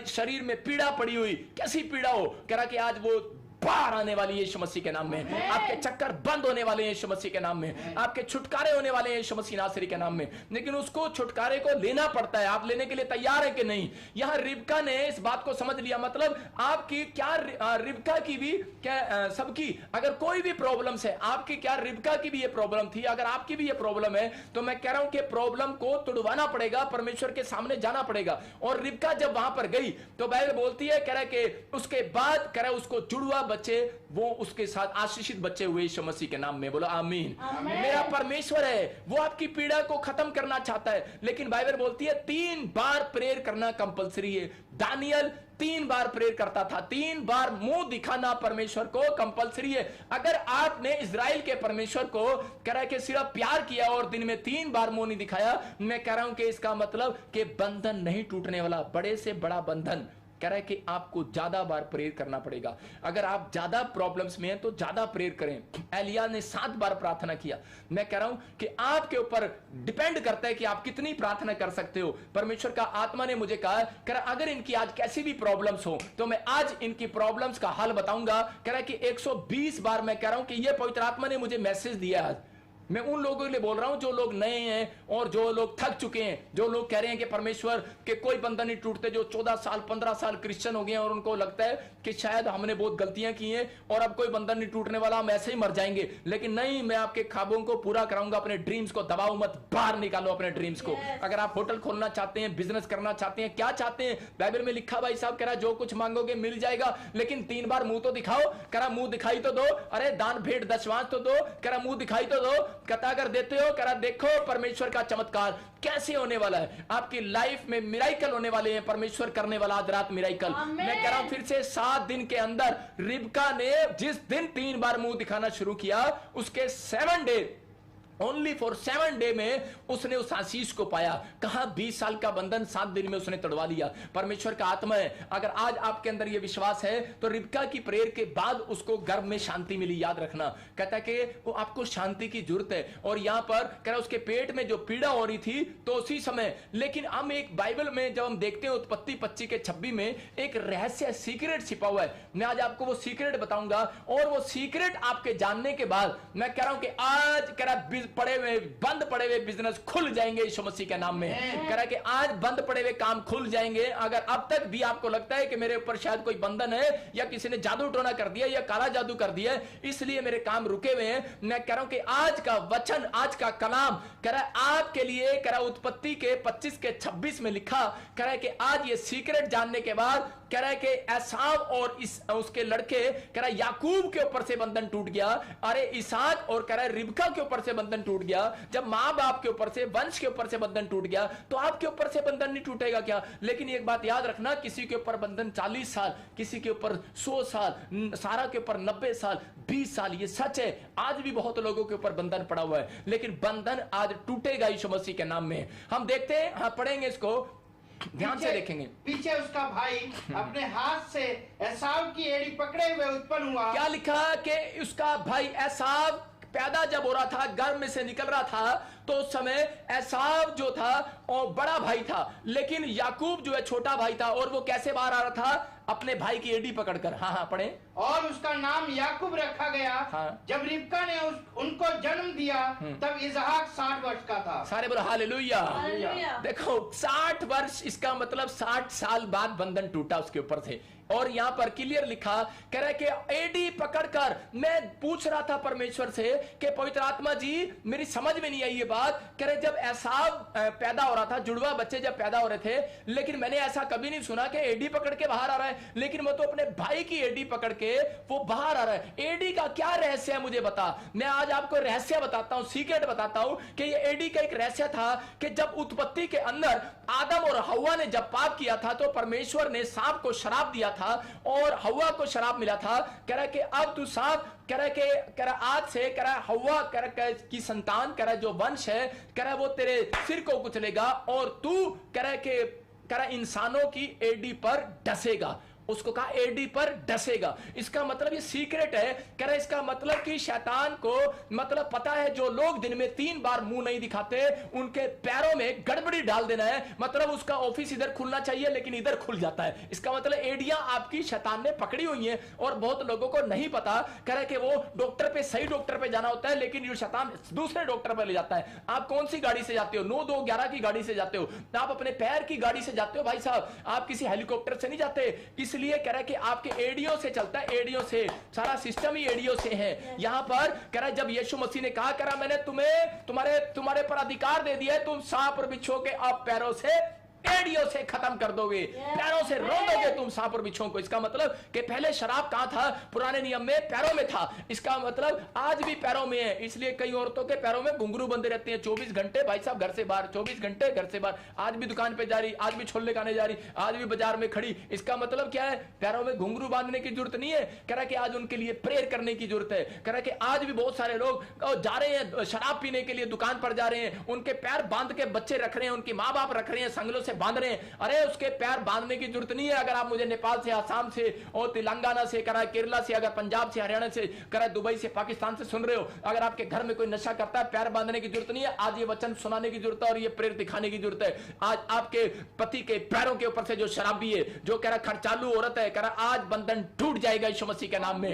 Speaker 1: शरीर में पीड़ा पड़ी हुई, कैसी पीड़ा हो, कह रहा कि आज वो बाहर आने वाली है यीशु मसीह के नाम में। आपके चक्कर बंद होने वाले हैं यीशु मसीह के नाम में। आपके छुटकारे होने वाले हैं यीशु मसीह नासरी के नाम में। लेकिन उसको छुटकारे को लेना पड़ता है। आप लेने के लिए तैयार है कि नहीं? यहां रिबका ने इस बात को समझ लिया। मतलब आपकी क्या, रिबका की भी क्या, सबकी अगर कोई भी प्रॉब्लम्स है, आपकी क्या रिबका की भी ये प्रॉब्लम थी, अगर आपकी भी ये प्रॉब्लम है तो मैं कह रहा हूं कि प्रॉब्लम को तुड़वाना पड़ेगा, परमेश्वर के सामने जाना पड़ेगा। और रिबका जब वहां पर गई तो बाइबल बोलती है, कह रहा है कि उसके बाद कह रहा है उसको जुड़वा बच्चे, वो उसके साथ आशीषित बच्चे हुए यीशु मसीह के नाम में। बोलो आमीन। मेरा परमेश्वर है, वो आपकी पीड़ा को खत्म करना चाहता है। लेकिन बाइबल बोलती है 3 बार प्रेयर करना कंपलसरी है। दानियल 3 बार प्रेयर करता था, 3 बार मुंह दिखाना परमेश्वर को कंपलसरी है। अगर आपने इजराइल के परमेश्वर को कह रहा है कि सिर्फ प्यार किया और दिन में 3 बार मुंह नहीं दिखाया, मैं कह रहा हूं कि इसका मतलब कि बंधन नहीं टूटने वाला, बड़े से बड़ा बंधन। कह रहा है कि आपको ज्यादा बार प्रेयर करना पड़ेगा। अगर आप ज्यादा प्रॉब्लम्स में हैं तो ज्यादा प्रेयर करें। एलिया ने 7 बार प्रार्थना किया। मैं कह रहा हूं कि आपके ऊपर डिपेंड करता है कि आप कितनी प्रार्थना कर सकते हो। परमेश्वर का आत्मा ने मुझे कहा, कह रहा अगर इनकी आज कैसी भी प्रॉब्लम्स हो तो मैं आज इनकी प्रॉब्लम्स का हल बताऊंगा। कह रहा है कि 120 बार मैं कह रहा हूं कि यह पवित्र आत्मा ने मुझे मैसेज दिया आज। मैं उन लोगों के लिए बोल रहा हूं जो लोग नए हैं और जो लोग थक चुके हैं, जो लोग कह रहे हैं कि परमेश्वर के कोई बंधन नहीं टूटते, जो 14 साल 15 साल क्रिश्चियन हो गए हैं और उनको लगता है कि शायद हमने बहुत गलतियां की हैं और अब कोई बंधन नहीं टूटने वाला, हम ऐसे ही मर जाएंगे। लेकिन नहीं, मैं आपके ख्वाबों को पूरा कराऊंगा। अपने ड्रीम्स को दबाओ मत, बाहर निकालो अपने ड्रीम्स को। अगर आप होटल खोलना चाहते हैं, बिजनेस करना चाहते हैं, क्या चाहते हैं, बाइबल में लिखा भाई साहब कह रहा जो कुछ मांगोगे मिल जाएगा, लेकिन 3 बार मुंह तो दिखाओ। कह रहा मुंह दिखाई तो दो, अरे दान भेंट दशवांश तो दो, कह रहा मुंह दिखाई तो दो। कथा अगर देते हो, कह रहा देखो परमेश्वर का चमत्कार कैसे होने वाला है। आपकी लाइफ में मिराइकल होने वाले हैं, परमेश्वर करने वाला आज रात मिराइकल। मैं कह रहा हूं फिर से 7 दिन के अंदर रिबका ने जिस दिन 3 बार मुंह दिखाना शुरू किया, उसके 7 डे, ओनली फॉर 7 डे में उसने उस आशीष को पाया। कहा 20 साल का बंधन 7 दिन में उसने तोड़वा लिया। परमेश्वर का आत्मा है। अगर आज आपके अंदर यह विश्वास है तो रिबका की प्रेयर के बाद उसको गर्भ में शांति मिली। याद रखना, कहता है कि वो आपको शांति की जरूरत है। और यहां पर कह रहा उसके पेट में जो पीड़ा हो रही थी तो उसी समय, लेकिन हम एक बाइबल में जब हम देखते हैं उत्पत्ति 25 के 26 में एक रहस्य सीक्रेट छिपा हुआ है। मैं आज आपको वो सीक्रेट बताऊंगा और वो सीक्रेट आपके जानने के बाद मैं कह रहा हूं कि आज कह रहा पड़े हुए, बंद पड़े हुए बिजनेस खुल जाएंगे यीशु मसीह के नाम में। कह रहा कि आज बंद पड़े हुए काम खुल जाएंगे। अगर अब तक भी आपको लगता है कि मेरे ऊपर शायद कोई बंधन है या किसी ने जादू टोना कर दिया या काला जादू कर दिया इसलिए मेरे काम रुके हुए हैं, मैं कह रहा हूं कि आज का वचन, आज का कलाम कह रहा है आपके लिए। कह रहा उत्पत्ति के 25 के 26 में लिखा, कह रहा है कि आज ये सीक्रेट जानने के बाद कह रहा है कि एसाव और उसके लड़के, कह रहा है याकूब के ऊपर से बंधन टूट गया। अरे इसहाक और कह रहा है रिबका के ऊपर से बंधन टूट गया। जब मां बाप के ऊपर से, वंश के ऊपर से बंधन टूट गया तो आपके ऊपर से बंधन नहीं टूटेगा क्या? लेकिन एक बात याद रखना, किसी के ऊपर बंधन 40 साल, किसी के ऊपर 100 साल, सारा के ऊपर 90 साल, 20 साल, ये सच है। आज भी बहुत लोगों के ऊपर बंधन पड़ा हुआ है, लेकिन बंधन आज टूटेगा यीशु मसीह के नाम में। हम देखते हैं, हाँ पढ़ेंगे इसको, ध्यान से देखेंगे।
Speaker 2: पीछे उसका भाई अपने हाथ से एसाव की एड़ी पकड़े हुए उत्पन्न हुआ।
Speaker 1: क्या लिखा कि उसका भाई एसाव पैदा जब हो रहा था, गर्भ में से निकल रहा था, तो उस समय एसाव जो था और बड़ा भाई था, लेकिन याकूब जो है छोटा भाई था। और वो कैसे बाहर आ रहा था? अपने भाई की एड़ी पकड़कर। हाँ, पढ़े।
Speaker 2: और उसका नाम याकूब रखा गया।
Speaker 1: हाँ।
Speaker 2: जब रिबका ने उनको जन्म दिया तब इसहाक 60 वर्ष का था।
Speaker 1: सारे बोलो हालेलुया।
Speaker 3: हालेलुया।
Speaker 1: देखो 60 वर्ष, इसका मतलब 60 साल बाद बंधन टूटा उसके ऊपर से। और यहां पर क्लियर लिखा, कह रहा है कि एडी पकड़कर मैं पूछ रहा था परमेश्वर से कि पवित्र आत्मा जी मेरी समझ में नहीं आई ये बात। कह रहे जब एसाव पैदा हो रहा था, जुड़वा बच्चे जब पैदा हो रहे थे, लेकिन मैंने ऐसा कभी नहीं सुना कि एडी पकड़ के बाहर आ रहा है, लेकिन वो तो अपने भाई की एडी पकड़ के वो बाहर आ रहा है। एडी का क्या रहस्य है मुझे बता। मैं आज आपको रहस्य बताता हूं, सीक्रेट बताता हूं कि ये एडी का एक रहस्य था कि जब उत्पत्ति के अंदर आदम और हव्वा ने जब पाप किया था, तो परमेश्वर ने सांप को श्राप दिया था और हव्वा को श्राप मिला था। कह रहा है कि अब तू सांप, कह रहा आज से, कह रहा हव्वा की संतान, कह रहा जो वंश है, कह रहा वो तेरे सिर को कुचलेगा और तू, कह रहा इंसानों की एडी पर डसेगा। उसको कहा एडी पर डसेगा। इसका मतलब ये सीक्रेट है। कह रहा इसका मतलब कि शैतान को मतलब पता है, जो लोग दिन में 3 बार मुंह नहीं दिखाते उनके पैरों में गड़बड़ी डाल देना है। मतलब उसका ऑफिस इधर खुलना चाहिए लेकिन इधर खुल जाता है। इसका मतलब एडियां आपकी शैतान ने पकड़ी हुई हैं और बहुत लोगों को नहीं पता। कह रहा कि वो डॉक्टर पे, सही डॉक्टर पे जाना होता है, लेकिन ये शैतान दूसरे डॉक्टर पे ले जाता है। आप कौन सी गाड़ी से जाते हो? 9-2-11 की गाड़ी से जाते हो, आप अपने पैर की गाड़ी से जाते हो भाई साहब, आप किसी हेलीकॉप्टर से नहीं जाते। इसलिए कह रहा है कि आपके एडियों से चलता है, एडियों से, सारा सिस्टम ही एडियों से है। यहां पर कह रहा है जब यीशु मसीह ने कहा, कह रहा मैंने तुम्हारे पर अधिकार दे दिया है, तुम सांप और बिच्छू के आप पैरों से, एडियों से खत्म कर दोगे, पैरों से रोंदोगे तुम सांप और बिच्छुओं को। इसका मतलब कि पहले शराब कहां था? पुराने नियम में पैरों में था। इसका मतलब आज भी पैरों में है। इसलिए कई औरतों के पैरों में घुंघरू बंधे रहते हैं 24 घंटे भाई साहब, घर से बाहर 24 घंटे घर से बाहर। आज भी दुकान पे जा रही, आज भी छोले खाने जा रही, आज भी बाजार में खड़ी। इसका मतलब क्या है? पैरों में घुंघरू बांधने की जरूरत नहीं है। कह रहा कि आज उनके लिए प्रेयर करने की जरूरत है। कह रहा कि आज भी बहुत सारे लोग जा रहे हैं शराब पीने के लिए, दुकान पर जा रहे हैं, उनके पैर बांध के बच्चे रख रहे हैं, उनके माँ बाप रख रहे हैं, संगलों से बांध रहे हैं। अरे उसके पैर बांधने की जरूरत नहीं है। अगर आप मुझे नेपाल से, आसाम से और तेलंगाना से, करा केरला से, अगर पंजाब से, हरियाणा से, करा दुबई से, पाकिस्तान से सुन रहे हो, अगर आपके घर में कोई नशा करता है, पैर बांधने की जरूरत नहीं है। आज ये वचन सुनाने की जरूरत है और ये प्रेर दिखाने की जरूरत है। आज आपके पति के पैरों के ऊपर से जो शराबी है, जो कह रहा खर्चालू औरत है, कह रहा आज बंधन टूट जाएगा यीशु मसीह के नाम में।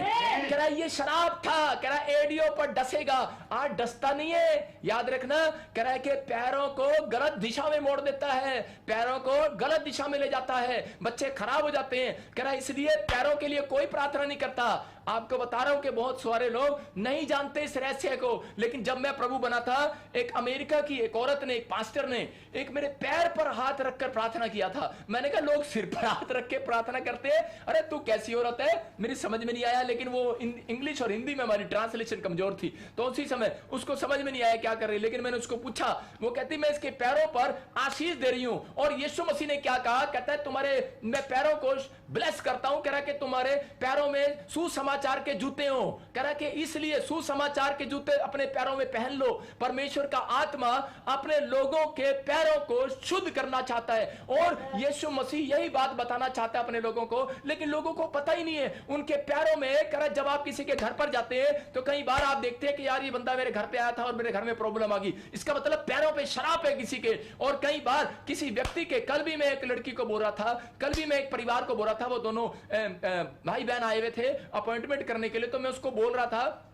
Speaker 1: कह रहा ये शराब था, कह रहा एडियो पर डसेगा, आज डसता नहीं है। याद रखना, कह रहा है कि पैरों को गलत दिशा में मोड़ देता है, पैरों को गलत दिशा में ले जाता है, बच्चे खराब हो जाते हैं। कह रहा इसलिए पैरों के लिए कोई प्रार्थना नहीं करता। आपको बता रहा हूं कि बहुत सारे लोग नहीं जानते इस रहस्य को, लेकिन जब मैं प्रभु बना था, एक अमेरिका की एक औरत ने, एक पास्टर ने एक मेरे पैर पर हाथ रखकर प्रार्थना किया था। मैंने कहा लोग सिर पर हाथ रख के प्रार्थना करते हैं, अरे तू कैसी औरत है? मेरी समझ में नहीं आया, लेकिन वो इंग्लिश और हिंदी में हमारी ट्रांसलेशन कमजोर थी, तो उसी समय उसको समझ में नहीं आया क्या कर रही। लेकिन मैंने उसको पूछा, वो कहती मैं इसके पैरों पर आशीष दे रही हूं। और यीशु मसीह ने क्या कहा? कहता है तुम्हारे, मैं पैरों को ब्लेस करता हूं। कह रहा कि तुम्हारे पैरों में सुसमाचार के जूते हो। कह रहा कि इसलिए सुसमाचार के जूते अपने पैरों में पहन लो। परमेश्वर का आत्मा अपने लोगों के पैरों को शुद्ध करना चाहता है और यीशु मसीह यही बात बताना चाहता है अपने लोगों को, लेकिन लोगों को पता ही नहीं है। उनके पैरों में, कह रहा जब आप किसी के घर पर जाते हैं तो कई बार आप देखते हैं कि यार ये बंदा मेरे घर पे आया था और मेरे घर में प्रॉब्लम आ गई। इसका मतलब पैरों पे शराब है किसी के। और कई बार किसी व्यक्ति के, कल भी मैं एक लड़की को बोल रहा था, कल भी मैं एक परिवार को बोल रहा था, वो दोनों भाई बहन आए हुए थे अपॉइंटमेंट करने के लिए। तो मैं उसको बोल रहा था,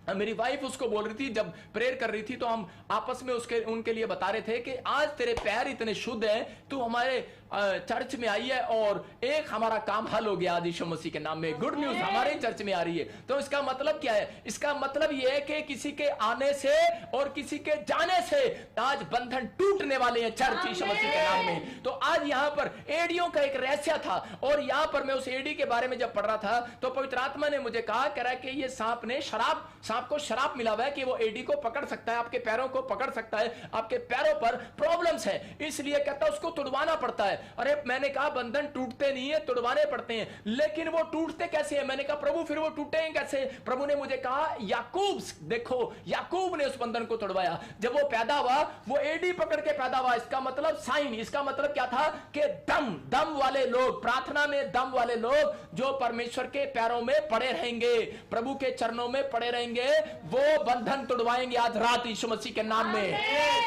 Speaker 1: मेरी वाइफ उसको बोल रही थी, जब प्रेयर कर रही थी तो हम आपस में उनके लिए बता रहे थे कि आज तेरे पैर इतने शुद्ध हैं, तू हमारे चर्च में आई है और एक हमारा काम हल हो गया आज यीशु मसीह के नाम में। गुड न्यूज हमारे चर्च में आ रही है। तो इसका मतलब क्या है? इसका मतलब यह है कि किसी के आने से और किसी के जाने से आज बंधन टूटने वाले हैं चर्च यीशु मसीह के नाम में। तो आज यहां पर एडियों का एक रहस्य था और यहां पर मैं उस एडी के बारे में जब पढ़ रहा था तो पवित्र आत्मा ने मुझे कहा, कह रहा कि ये सांप को शराब मिला हुआ है कि वो एडी को पकड़ सकता है, आपके पैरों को पकड़ सकता है, आपके पैरों पर प्रॉब्लम्स है, इसलिए कहता है उसको तुड़वाना पड़ता है। अरे मैंने कहा बंधन टूटते नहीं है, तुड़वाने पड़ते हैं। लेकिन वो टूटते कैसे हैं? मैंने कहा प्रभु फिर वो टूटेंगे कैसे? प्रभु ने मुझे कहा याकूब, देखो याकूब ने उस बंधन को तोड़वाया। जब वो पैदा हुआ वो एडी पकड़ के पैदा हुआ। इसका मतलब साइन, इसका मतलब क्या था कि दम वाले लोग, प्रार्थना में दम वाले लोग जो परमेश्वर के पैरों में पड़े रहेंगे, प्रभु के चरणों में पड़े रहेंगे, के वो बंधन तोड़वाएंगे आज रात यीशु मसीह के नाम में।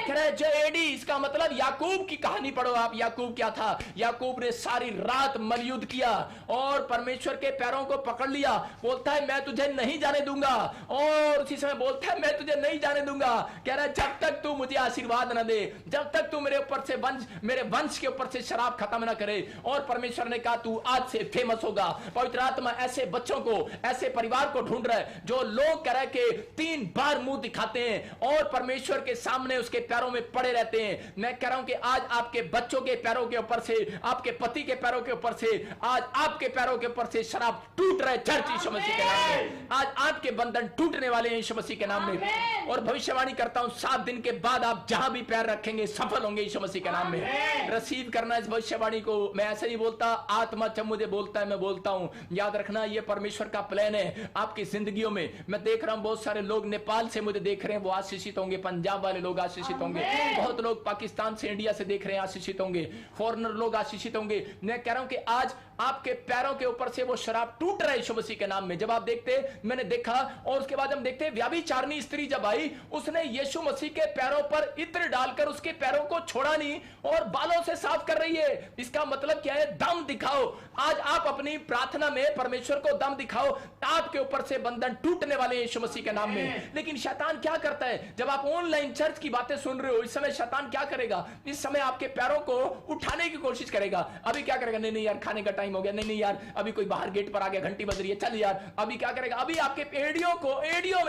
Speaker 1: कह रहे जो एडी, इसका मतलब याकूब की कहानी पढ़ो आप। याकूब क्या था? याकूब ने सारी रात मलयुद्ध किया और परमेश्वर के पैरों को पकड़ लिया। बोलता है मैं तुझे नहीं जाने दूंगा, और उसी समय बोलता है मैं तुझे नहीं जाने दूंगा। कह रहा है जब तक तू मुझे आशीर्वाद न दे, जब तक तू मेरे ऊपर से मेरे वंश के ऊपर से शराब खत्म ना करे। और परमेश्वर ने कहा तू आज से फेमस होगा। पवित्र आत्मा ऐसे बच्चों को, ऐसे परिवार को ढूंढ रहा है जो लोग कह रहे के 3 बार मुंह दिखाते हैं और परमेश्वर के सामने उसके पैरों में पड़े रहते हैं। मैं कह रहा हूं कि आज आपके बच्चों के पैरों के ऊपर से, आपके पति के पैरों के ऊपर से, आज आपके पैरों के ऊपर से शराब टूट रहे चर्च यीशु मसीह के नाम में। आज आपके बंधन टूटने वाले हैं यीशु मसीह के नाम में। और भविष्यवाणी करता हूं 7 दिन के बाद आप जहां भी पैर रखेंगे सफल होंगे यीशु मसीह के नाम में। रिसीव करना इस भविष्यवाणी को। मैं ऐसे नहीं बोलता, आत्मा जब मुझे बोलता है मैं बोलता हूं। याद रखना ये परमेश्वर का प्लान है आपकी जिंदगियों में। मैं देख रहा हूं बहुत सारे लोग नेपाल से मुझे देख रहे हैं, वो आशीषित होंगे। पंजाब वाले लोग आशीषित होंगे। बहुत लोग पाकिस्तान से, इंडिया से देख रहे हैं, आशीषित होंगे। फॉरेनर लोग आशीषित होंगे। मैं कह रहा हूं कि आज आपके पैरों के ऊपर से वो शराब टूट रहा है यीशु मसीह के नाम में। जब आप देखते, मैंने देखा, और उसके बाद हम देखते व्याभिचारिणी स्त्री जब आई, उसने यीशु मसीह के पैरों पर इत्र डालकर उसके पैरों को छोड़ा नहीं और बालों से साफ कर रही है। इसका मतलब क्या है? दम दिखाओ। आज आप अपनी प्रार्थना में परमेश्वर को दम दिखाओ, आपके ऊपर से बंधन टूटने वाले यीशु मसीह के नाम में। लेकिन शैतान क्या करता है? जब आप ऑनलाइन चर्च की बातें सुन रहे हो, इस समय शैतान क्या करेगा? इस समय आपके पैरों को उठाने की कोशिश करेगा। अभी क्या करेगा? नहीं यार खाने का टाइम हो गया, नहीं यार अभी कोई बाहर गेट पर आ गया, घंटी बज रही है, चल यार। अभी क्या करेगा? अभी आपके एडियो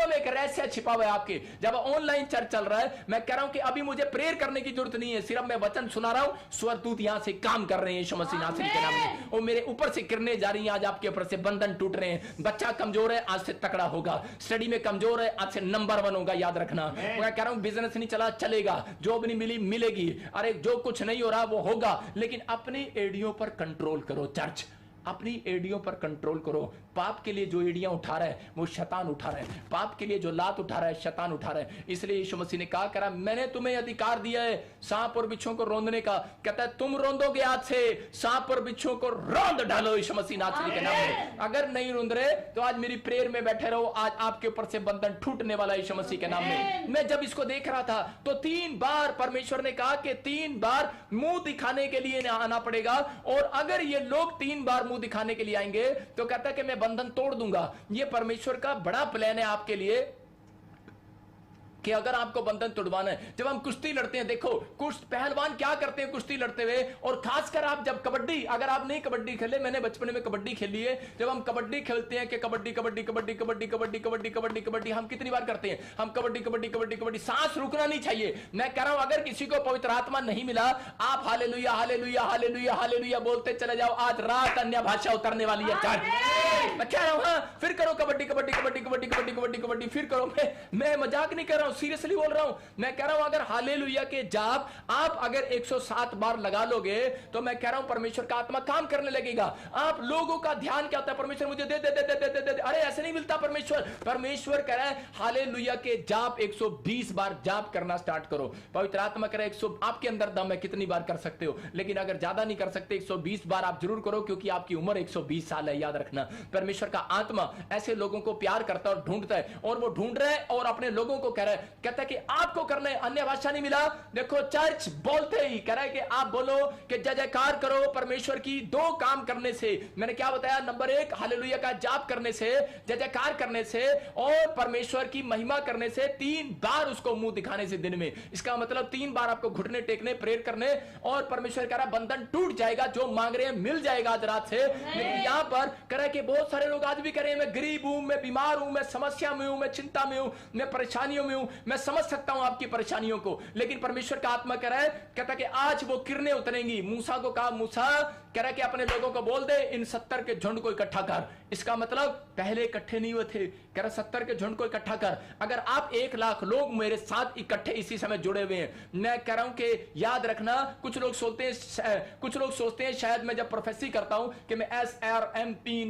Speaker 1: में एक रहस्य छिपा हुआ है आपके। जब ऑनलाइन चर्च चल रहा है, मैं कह रहा हूं कि अभी मुझे प्रेयर करने की जरूरत नहीं है, सिर्फ मैं वचन सुना रहा हूं। स्वर्गदूत यहां से काम कर रहे हैं यीशु मसीह नासरी के नाम में। वो मेरे ऊपर से किरणें जा रही हैं, आज आपके ऊपर से बंधन टूट रहे हैं। बच्चा कमजोर है, आज से तगड़ा होगा। स्टडी में कमजोर है, आज से नंबर 1 होगा। याद रखना, मैं कह रहा हूं बिजनेस नहीं चला, चलेगा। जॉब नहीं मिली, मिलेगी। अरे जो कुछ नहीं हो रहा वो होगा। लेकिन अपनी एडियो पर कंट्रोल करो चर्च, अपनी एडियो पर कंट्रोल करो। पाप के लिए जो एडियां उठा रहा है वो शैतान उठा रहा है। पाप के लिए जो लात उठा रहा है शैतान उठा रहा है। इसलिए यीशु मसीह ने कहा करा मैंने तुम्हें अधिकार दिया है सांप और बिच्छुओं को रोंदने का। कहता है तुम रोंदोगे, आज से सांप और बिच्छुओं को रोंद डालो यीशु मसीह नासरी के नाम में। अगर नहीं रोंद रहे तो आज मेरी प्रेयर में बैठे रहो। आज आपके ऊपर से बंधन टूटने वाला यीशु मसीह के नाम में। मैं जब इसको देख रहा था तो 3 बार परमेश्वर ने कहा कि 3 बार मुंह दिखाने के लिए आना पड़ेगा। और अगर ये लोग 3 बार मुंह दिखाने के लिए आएंगे तो कहता है कि मैं बंधन तोड़ दूंगा। ये परमेश्वर का बड़ा प्लान है आपके लिए कि अगर आपको बंधन तोड़वाना है। जब हम कुश्ती लड़ते हैं, देखो पहलवान क्या करते हैं कुश्ती लड़ते हुए, और खासकर आप जब कबड्डी, अगर आप नहीं कबड्डी खेले, मैंने बचपन में कबड्डी खेली है। जब हम कबड्डी खेलते हैं कि कबड्डी कबड्डी कबड्डी कबड्डी कबड्डी कबड्डी कबड्डी कबड्डी, हम कितनी बार करते हैं? हम कबड्डी कबड्डी कबड्डी कबड्डी, सांस रुकना नहीं चाहिए। मैं कह रहा हूं अगर किसी को पवित्र आत्मा नहीं मिला, आप हालेलुया हालेलुया हालेलुया हालेलुया बोलते चले जाओ। आज रात अन्य भाषा उतरने वाली है। मैं कह रहा हूं हाँ, फिर करो कबड्डी कबड्डी कबड्डी कबड्डी कबड्डी कबड्डी कबड्डी, फिर करो। मैं मजाक नहीं कर रहा हूं, सीरियसली बोल रहा हूं। मैं कह रहा हूं अगर हालेलुया के जाप आप अगर 107 बार लगा लोगे तो मैं कह रहा हूं परमेश्वर का आत्मा काम करने लगेगा। आप लोगों का ध्यान क्या होता है? परमेश्वर मुझे दे दे दे दे दे दे। अरे ऐसे नहीं मिलता परमेश्वर। परमेश्वर कह रहा है हालेलुया के जाप 120 बार जाप करना स्टार्ट करो। पवित्र आत्मा कह रहा है 100 आपके अंदर दम है, कितनी बार कर सकते हो। लेकिन अगर ज्यादा नहीं कर सकते 120 बार आप जरूर करो, क्योंकि आपकी उम्र 120 साल है। याद रखना परमेश्वर का आत्मा ऐसे लोगों को प्यार करता है और ढूंढता है, और वो ढूंढ रहा है और अपने लोगों को कह रहा है, कहता है कि आपको करना है। अन्य भाषा नहीं मिला, देखो चर्च बोलते ही कह रहा है कि आप बोलो कि जय जयकार करो परमेश्वर की 2 काम करने से। मैंने क्या बताया? नंबर 1 हालेलुया का जाप करने से, जय जयकार करने से, और परमेश्वर की महिमा करने से। 3 बार उसको मुंह दिखाने से दिन में। इसका मतलब 3 बार आपको घुटने टेकने, प्रेयर करने, और परमेश्वर कह रहा बंधन टूट जाएगा। जो मांग रहे हैं मिल जाएगा आज रात से। लेकिन यहां पर कह रहा है कि बहुत सारे लोग आज भी कह रहे हैं मैं गरीब हूं, मैं बीमार हूं, मैं समस्या में हूं, मैं चिंता में हूं, मैं परेशानियों में हूं। मैं समझ सकता हूं आपकी परेशानियों को, लेकिन परमेश्वर का आत्मा कह रहा है, कहता कि आज वो किरणें उतरेंगी। मूसा को कहा, मूसा कह रहा है कि अपने लोगों को बोल दे इन 70 के झुंड को इकट्ठा कर। इसका मतलब पहले इकट्ठे नहीं हुए थे। कह रहा 70 के झुंड को इकट्ठा कर। अगर आप 1 लाख लोग मेरे साथ इकट्ठे इसी समय जुड़े हुए हैं, मैं कह रहा हूं कि याद रखना, कुछ लोग सोचते हैं शायद मैं जब प्रोफेसी करता हूं कि मैं SRMP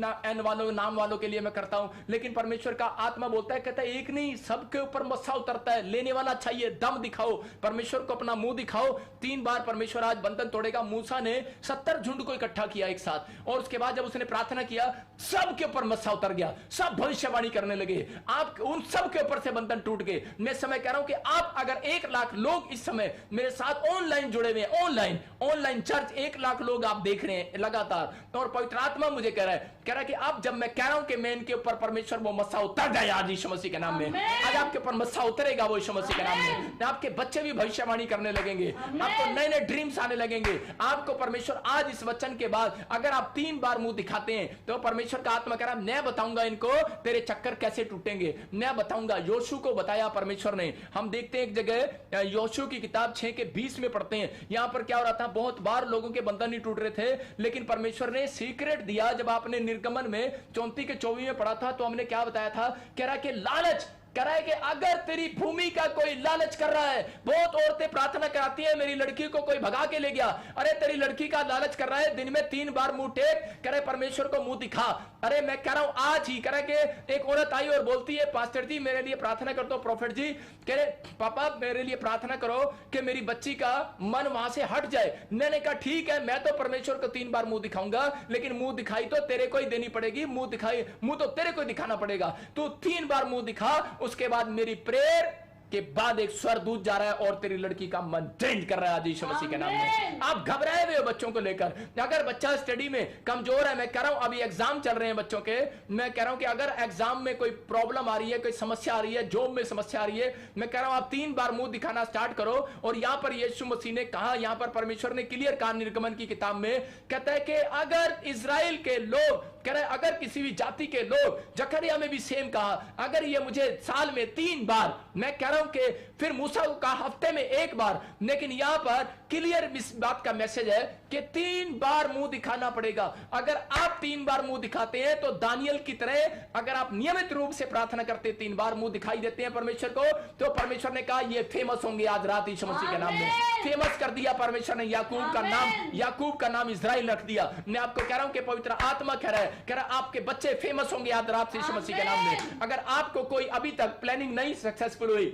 Speaker 1: नाम वालों के लिए मैं करता हूं, लेकिन परमेश्वर का आत्मा बोलता है, कहता है एक नहीं सबके ऊपर मस्सा उतरता है, लेने वाला चाहिए, दम दिखाओ, परमेश्वर को अपना मुंह दिखाओ। 3 बार परमेश्वर आज बंधन तोड़ेगा। मूसा ने 70 झुंड को इकट्ठा किया एक साथ, और उसके बाद जब उसने प्रार्थना किया, सब के ऊपर मस्सा उतर गया, सब भविष्यवाणी करने लगे, आप उन सब के ऊपर से बंधन टूट गए। मैं समय कह रहा हूं कि आप अगर 1 लाख लोग इस समय मेरे साथ ऑनलाइन जुड़े हुए हैं, ऑनलाइन चर्च 1 लाख लोग आप देख रहे हैं लगातार, और पवित्र आत्मा मुझे कह रहा है कि आप, जब मैं कह रहा हूं कि मैं इनके ऊपर परमेश्वर वो मस्सा उतर जाए आज यीशु मसीह के नाम में, आज आपके ऊपर मस्सा उतरेगा वो यीशु मसीह के नाम में। आपके बच्चे भी भविष्यवाणी करने लगेंगे, आपको नए नए ड्रीम्स आने लगेंगे। आपको परमेश्वर आज इस वचन के बाद अगर आप 3 बार मुंह दिखाते हैं तो परमेश्वर का आत्मा कह रहा है, मैं बताऊंगा इनको तेरे चक्कर कैसे टूटेंगे, मैं बताऊंगा। योशू को बताया परमेश्वर ने। हम देखते हैं एक जगह योशू की किताब 6 के 20 में पढ़ते हैं, यहां पर क्या हो रहा था, बहुत बार लोगों के बंधन नहीं टूट रहे थे, लेकिन परमेश्वर ने सीक्रेट दिया। जब आपने निर्गमन में 34 के 24 में पढ़ा था तो हमने क्या बताया था, कह रहा कि लालच, कह रहा है कि अगर तेरी भूमि का कोई लालच कर रहा है, बहुत औरतें प्रार्थना कराती हैं, मेरी लड़की को कोई भगा के ले गया, अरे तेरी लड़की का लालच कर रहा है, दिन में 3 बार मुंह टेक, कह रहे परमेश्वर को मुंह दिखा। अरे मैं कह रहा हूं आज ही, कह रहा कि एक औरत आई और बोलती है, पास्टर जी मेरे लिए प्रार्थना कर दो, प्रोफेट जी, कह रहे पापा मेरे लिए प्रार्थना करो कि मेरी बच्ची का मन वहां से हट जाए। मैंने कहा ठीक है, मैं तो परमेश्वर को 3 बार मुंह दिखाऊंगा, लेकिन मुंह दिखाई तो तेरे को ही देनी पड़ेगी, मुंह तो तेरे को ही दिखाना पड़ेगा, तू 3 बार मुंह दिखा। उसके बाद मेरी प्रेयर के बाद एक स्वर्गदूत जा रहा है और तेरी लड़की का मन चेंज कर रहा है आज यीशु मसीह के नाम में। आप घबराए हुए हो बच्चों को लेकर, अगर बच्चा स्टडी में कमजोर है, मैं कह रहा हूं अभी एग्जाम चल रहे हैं बच्चों के, मैं कह रहा हूं कि अगर एग्जाम में कोई प्रॉब्लम आ रही है, कोई समस्या आ रही है, जॉब में समस्या आ रही है, मैं कह रहा हूं आप 3 बार मुंह दिखाना स्टार्ट करो। और यहां पर यीशु मसीह ने कहा, यहां पर परमेश्वर ने क्लियर कहा निर्गमन की किताब में, कहता है कि अगर इजराइल के लोग, कह रहे अगर किसी भी जाति के लोग, जकरिया में भी सेम कहा, अगर ये मुझे साल में 3 बार, मैं कह रहा हूं कि फिर मूसा का हफ्ते में 1 बार, लेकिन यहां पर क्लियर इस बात का मैसेज है कि 3 बार मुंह दिखाना पड़ेगा। अगर आप 3 बार मुंह दिखाते हैं तो दानियल की तरह अगर आप नियमित रूप से प्रार्थना करते 3 बार मुंह दिखाई देते हैं परमेश्वर को, तो परमेश्वर ने कहा ये फेमस होंगे आज रात यीशु मसीह के नाम में। फेमस कर दिया परमेश्वर ने याकूब का नाम इजराइल रख दिया। मैं आपको कह रहा हूं कि पवित्र आत्मा कह रहा है आपके बच्चे फेमस होंगे आज रात यीशु मसीह के नाम में। अगर आपको कोई अभी तक प्लानिंग नहीं सक्सेसफुल हुई,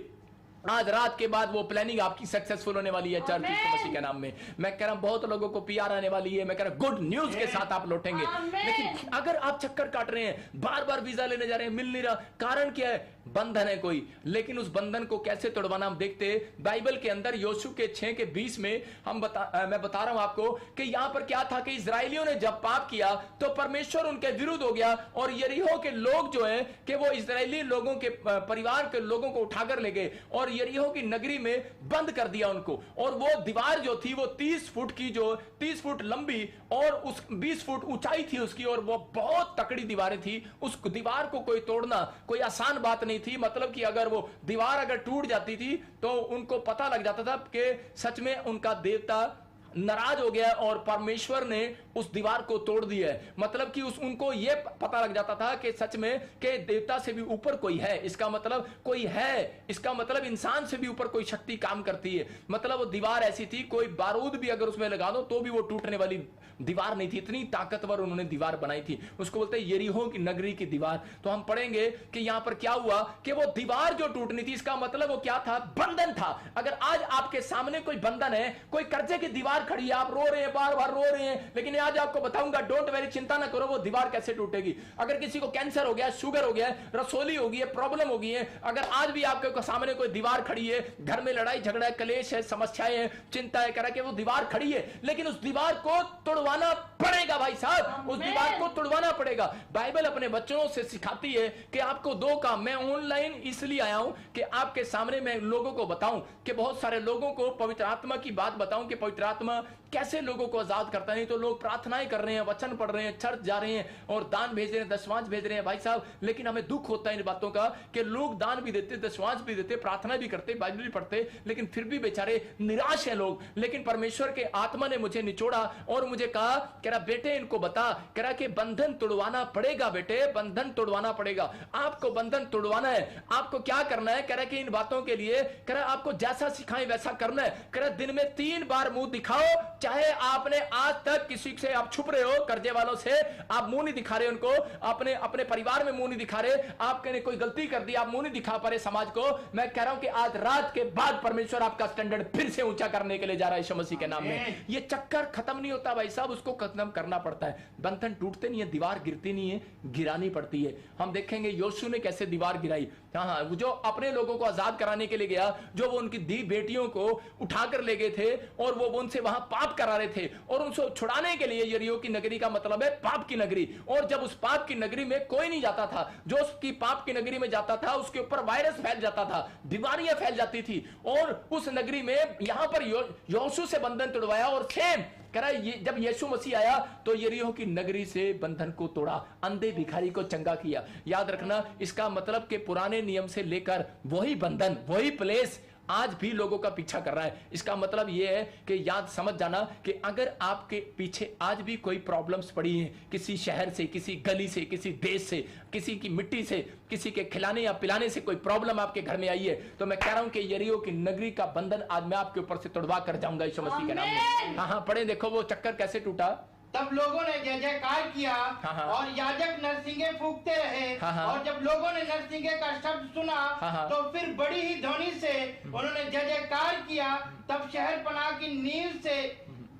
Speaker 1: आज रात के बाद वो प्लानिंग आपकी सक्सेसफुल होने वाली है चर्च यीशु मसीह के नाम में। मैं कह रहा हूं बहुत लोगों को पीआर आने वाली है, मैं कह रहा हूं गुड न्यूज के साथ आप लौटेंगे। लेकिन अगर आप चक्कर काट रहे हैं, बार बार वीजा लेने जा रहे हैं, मिल नहीं रहा, कारण क्या है, बंधन है कोई, लेकिन उस बंधन को कैसे तोड़वाना हम देखते हैं बाइबल के अंदर। योशू के 6 के 20 में मैं बता रहा हूं आपको कि यहां पर क्या था कि इजरायलियों ने जब पाप किया तो परमेश्वर उनके विरुद्ध हो गया, और यरीहो के लोग जो है कि वो इजरायली लोगों के परिवार के लोगों को उठाकर ले गए और यरीहो की नगरी में बंद कर दिया उनको। और वो दीवार जो थी वो 30 फुट की, जो 30 फुट लंबी और उस 20 फुट ऊंचाई थी उसकी, और वो बहुत तकड़ी दीवारें थी। उस दीवार को कोई तोड़ना कोई आसान बात नहीं थी। मतलब कि अगर वो दीवार अगर टूट जाती थी तो उनको पता लग जाता था कि सच में उनका देवता नाराज हो गया और परमेश्वर ने उस दीवार को तोड़ दिया है। मतलब कि उनको यह पता लग जाता था कि सच में कि देवता से भी ऊपर कोई है, इसका मतलब कोई है, इसका मतलब इंसान से भी ऊपर कोई शक्ति काम करती है। मतलब वो दीवार ऐसी थी, कोई बारूद भी अगर उसमें लगा दो तो भी वो टूटने वाली दीवार नहीं थी, इतनी ताकतवर उन्होंने दीवार बनाई थी। उसको बोलते हैं यरीहो की नगरी की दीवार। तो हम पढ़ेंगे कि यहां पर क्या हुआ कि वो दीवार जो टूटनी थी, इसका मतलब वो क्या था, बंधन था। अगर आज आपके सामने कोई बंधन है, कोई कर्जे की दीवार खड़ी है, आप रो रहे हैं, बार बार रो रहे हैं, लेकिन आज आपको बताऊंगा डोंट वेरी, चिंता ना करो, वो दीवार कैसे टूटेगी। अगर किसी को कैंसर हो गया, शुगर हो गया, रसोली हो गई है, प्रॉब्लम हो गई है, अगर आज भी आपके सामने कोई दीवार खड़ी है, घर में लड़ाई झगड़ा है, कलेश है, समस्याएं हैं, चिंता है, कह रहा कि वो दीवार खड़ी है, लेकिन उस दीवार को तोड़वाना पड़ेगा भाई साहब, उस दीवार को तोड़वाना पड़ेगा। बाइबल अपने बच्चों से सिखाती है कि आपको 2 काम, मैं ऑनलाइन इसलिए आया हूं कि आपके सामने मैं लोगों को बताऊं कि बहुत सारे लोगों को पवित्र आत्मा की बात बताऊं कि पवित्र आत्मा कैसे लोगों को आजाद करता है। नहीं तो लोग प्रार्थनाएं कर रहे हैं, वचन पढ़ रहे हैं, चर्च जा रहे हैं और दान भेज रहे हैं, दशमांश भेज रहे हैं भाई साहब, लेकिन हमें दुख होता है इन बातों का कि लोग दान भी देते, दशमांश भी देते, प्रार्थना भी करते, बाइबल भी पढ़ते, लेकिन फिर भी बेचारे निराश है लोग। लेकिन परमेश्वर के आत्मा ने मुझे निचोड़ा और मुझे कहा, कह रहा बेटे इनको बता, कह रहा कि बंधन तोड़वाना पड़ेगा बेटे, बंधन तोड़वाना पड़ेगा, आपको बंधन तोड़वाना है। आपको क्या करना है, कह रहा कि इन बातों के लिए, कह रहा आपको जैसा सिखाएं वैसा करना है। कह रहा दिन में 3 बार मुंह दिखाओ, चाहे आपने आज तक किसी से आप छुप रहे हो, कर्जे वालों से आप मुंह नहीं दिखा रहे उनको, अपने अपने परिवार में मुंह नहीं दिखा रहे, आपने कोई गलती कर दी आप मुंह नहीं दिखा पा रहे समाज को, मैं कह रहा हूं कि आज रात के बाद परमेश्वर आपका स्टैंडर्ड फिर से ऊंचा करने के लिए जा रहा है यीशु मसीह के नाम में। ये चक्कर खत्म नहीं होता भाई साहब, उसको खत्म करना पड़ता है। बंधन टूटते नहीं है, दीवार गिरती नहीं है, गिरानी पड़ती है। हम देखेंगे यीशु ने कैसे दीवार गिराई। हाँ, जो अपने लोगों को आजाद कराने के लिए गया, जो वो उनकी दी बेटियों को उठाकर ले गए थे और वो उनसे वहां पाप करा रहे थे, और उनको छुड़ाने के लिए यरीहो की नगरी का मतलब है पाप की नगरी। और जब उस पाप की नगरी में कोई नहीं जाता था, जो उसकी पाप की नगरी में जाता था उसके ऊपर वायरस फैल जाता था, बीमारियां फैल जाती थी। और उस नगरी में यहां पर यीशु से बंधन तोड़वाया, और सेम कह रहा है जब यीशु मसीह आया तो यरीहो की नगरी से बंधन को तोड़ा, अंधे भिखारी को चंगा किया। याद रखना, इसका मतलब कि पुराने नियम से लेकर वही बंधन, वही प्लेस आज भी लोगों का पीछा कर रहा है। इसका मतलब यह है कि याद समझ जाना कि अगर आपके पीछे आज भी कोई प्रॉब्लम्स पड़ी हैं, किसी शहर से, किसी गली से, किसी देश से, किसी की मिट्टी से, किसी के खिलाने या पिलाने से कोई प्रॉब्लम आपके घर में आई है, तो मैं कह रहा हूं कि यरीहो की नगरी का बंधन आज मैं आपके ऊपर से तोड़वा कर जाऊंगा यीशु मसीह के नाम में। हाँ, पढ़े देखो वो चक्कर कैसे टूटा।
Speaker 2: तब लोगों ने जय जयकार किया
Speaker 1: हाँ।
Speaker 2: और याजक नरसिंगे फूंकते रहे।
Speaker 1: हाँ।
Speaker 2: और जब लोगों ने नरसिंगे का शब्द सुना
Speaker 1: हाँ।
Speaker 2: तो फिर बड़ी ही ध्वनि से उन्होंने जय जयकार किया। तब शहर पनाह की नींव से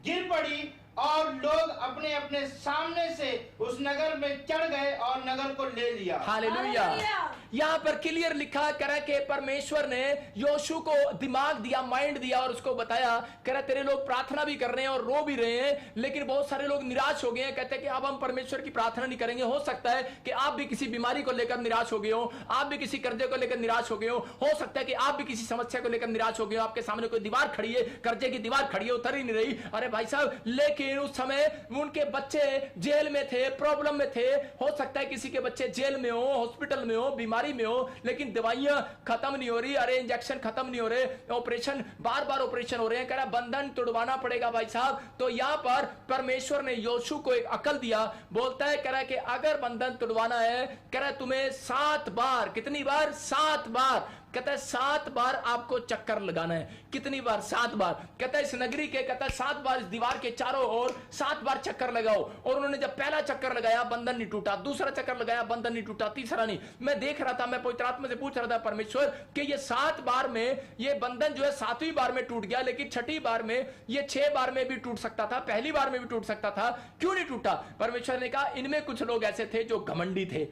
Speaker 2: गिर पड़ी और लोग अपने अपने सामने से उस नगर में चढ़ गए और नगर को ले लिया।
Speaker 1: हालेलुया। यहां पर क्लियर लिखा करे कि परमेश्वर ने यीशु को दिमाग दिया, माइंड दिया, और उसको बताया करे तेरे लोग प्रार्थना भी कर रहे हैं और रो भी रहे हैं, लेकिन बहुत सारे लोग निराश हो गए हैं, कहते हैं कि अब हम परमेश्वर की प्रार्थना नहीं करेंगे। हो सकता है कि आप भी किसी बीमारी को लेकर निराश हो गए हो, आप भी किसी कर्जे को लेकर निराश हो गए हो सकता है कि आप भी किसी समस्या को लेकर निराश हो गए हो, आपके सामने कोई दीवार खड़ी है, कर्जे की दीवार खड़ी है, उतर ही नहीं रही। अरे भाई साहब, लेकिन उस समय उनके बच्चे जेल में थे, प्रॉब्लम में थे। हो सकता है किसी के बच्चे जेल में हो, हॉस्पिटल में हो, बीमारी में हो, लेकिन दवाइयां खत्म नहीं हो रही, अरे इंजेक्शन खत्म नहीं हो रहे, ऑपरेशन बार बार ऑपरेशन हो रहे हैं। कह रहा बंधन तोड़वाना पड़ेगा भाई साहब। तो यहां पर परमेश्वर ने यीशु को एक अकल दिया, बोलता है कह रहा कि अगर बंधन तोड़वाना है, कह रहा तुम्हें 7 बार, कितनी बार? 7 बार, कहता है 7 बार आपको चक्कर लगाना है। कितनी बार? 7 बार। कहता है इस नगरी के, कहता है 7 बार इस दीवार के चारों ओर 7 बार चक्कर लगाओ। और उन्होंने जब पहला चक्कर लगाया बंधन नहीं टूटा, दूसरा चक्कर लगाया बंधन नहीं टूटा, तीसरा नहीं। मैं देख रहा था, मैं पवित्र आत्मा से पूछ रहा था परमेश्वर कि ये 7 बार में ये बंधन जो है 7वीं बार में टूट गया, लेकिन 6ठी बार में ये 6 बार में भी टूट सकता था, पहली बार में भी टूट सकता था, क्यों नहीं टूटा? परमेश्वर ने कहा इनमें कुछ लोग ऐसे थे जो घमंडी थे,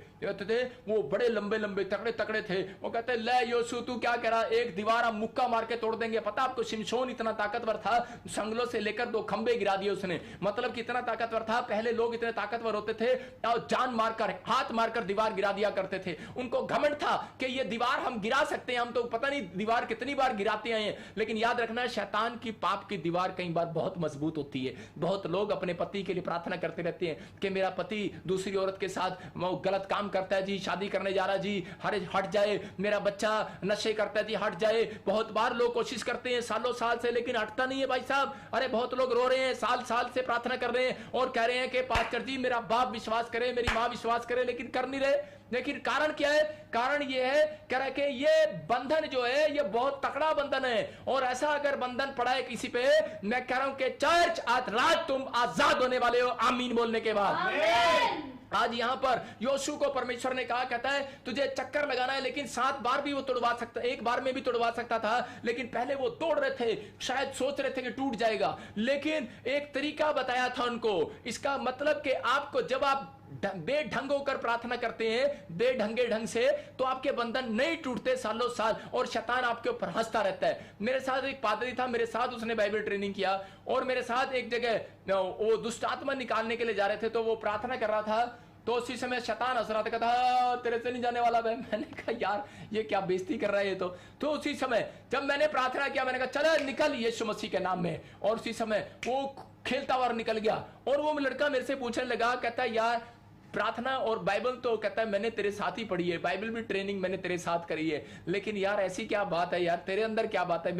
Speaker 1: वो बड़े लंबे लंबे तकड़े तकड़े थे। वो कहते ले यीशु तू क्या कह रहा, एक दीवार हम मुक्का मार के तोड़ देंगे। पता आपको शिमशोन इतना ताकतवर था, संगलों से लेकर 2 खंबे गिरा दिए उसने। मतलब कितना ताकतवर था, पहले लोग इतने ताकतवर होते थे और जान मारकर, हाथ मारकर दीवार गिरा दिया करते थे। उनको घमंड था कि ये दीवार हम गिरा सकते हैं, हम तो पता नहीं दीवार कितनी बार गिराते आए हैं। लेकिन याद रखना, शैतान की पाप की दीवार कई बार बहुत मजबूत होती है। बहुत लोग अपने पति के लिए प्रार्थना करते रहते हैं कि मेरा पति दूसरी औरत के साथ वो गलत काम करता है जी, शादी करने जा रहा जी, हट जाए, मेरा बच्चा नशे करता है जी, हट जाए। बहुत बार लोग कोशिश करते हैं सालों साल से, लेकिन हटता नहीं है भाई साहब। अरे बहुत लोग रो रहे हैं, साल साल से प्रार्थना कर रहे हैं और कह रहे हैं कि पास्टर जी मेरा बाप विश्वास करे, मेरी माँ विश्वास करे, लेकिन कर नहीं रहे। लेकिन कारण क्या है? कारण ये है कह रहा है कि ये बंधन जो है ये बहुत तकड़ा बंधन है, और ऐसा अगर बंधन पड़ा है किसी पे, मैं कह रहा हूं कि चर्च आज रात तुम आजाद होने वाले हो, आमीन बोलने के बाद। आज यहां पर यीशु को परमेश्वर ने कहा, कहता है तुझे चक्कर लगाना है, लेकिन 7 बार भी वो तोड़वा सकता, 1 बार में भी तोड़वा सकता था, लेकिन पहले वो तोड़ रहे थे, शायद सोच रहे थे कि टूट जाएगा, लेकिन एक तरीका बताया था उनको। इसका मतलब कि आपको जब आप बेढंग होकर प्रार्थना करते हैं, बेढंगे ढंग से, तो आपके बंधन नहीं टूटते सालों साल, और शैतान आपके ऊपर हंसता रहता है। मेरे साथ एक पादरी था, मेरे साथ उसने बाइबल ट्रेनिंग किया, और मेरे साथ एक जगह वो दुष्ट आत्मा निकालने के लिए जा रहे थे, तो वो प्रार्थना कर रहा था, तो उसी समय शैतान हंस रहा था, कहता तेरे से नहीं जाने वाला मैं। मैंने कहा यार ये क्या बेइज्जती कर रहा है ये तो उसी समय जब मैंने प्रार्थना किया, मैंने कहा चल निकल यीशु मसीह के नाम में, और उसी समय वो खेलता हुआ निकल गया। और वो लड़का मेरे से पूछने लगा, कहता यार प्रार्थना और बाइबल तो कहता है मैंने तेरे साथ ही पढ़ी है, बाइबल भी ट्रेनिंग मैंने तेरे साथ करी है, लेकिन यार ऐसी क्या बात है यार, तेरे अंदर क्या बात है,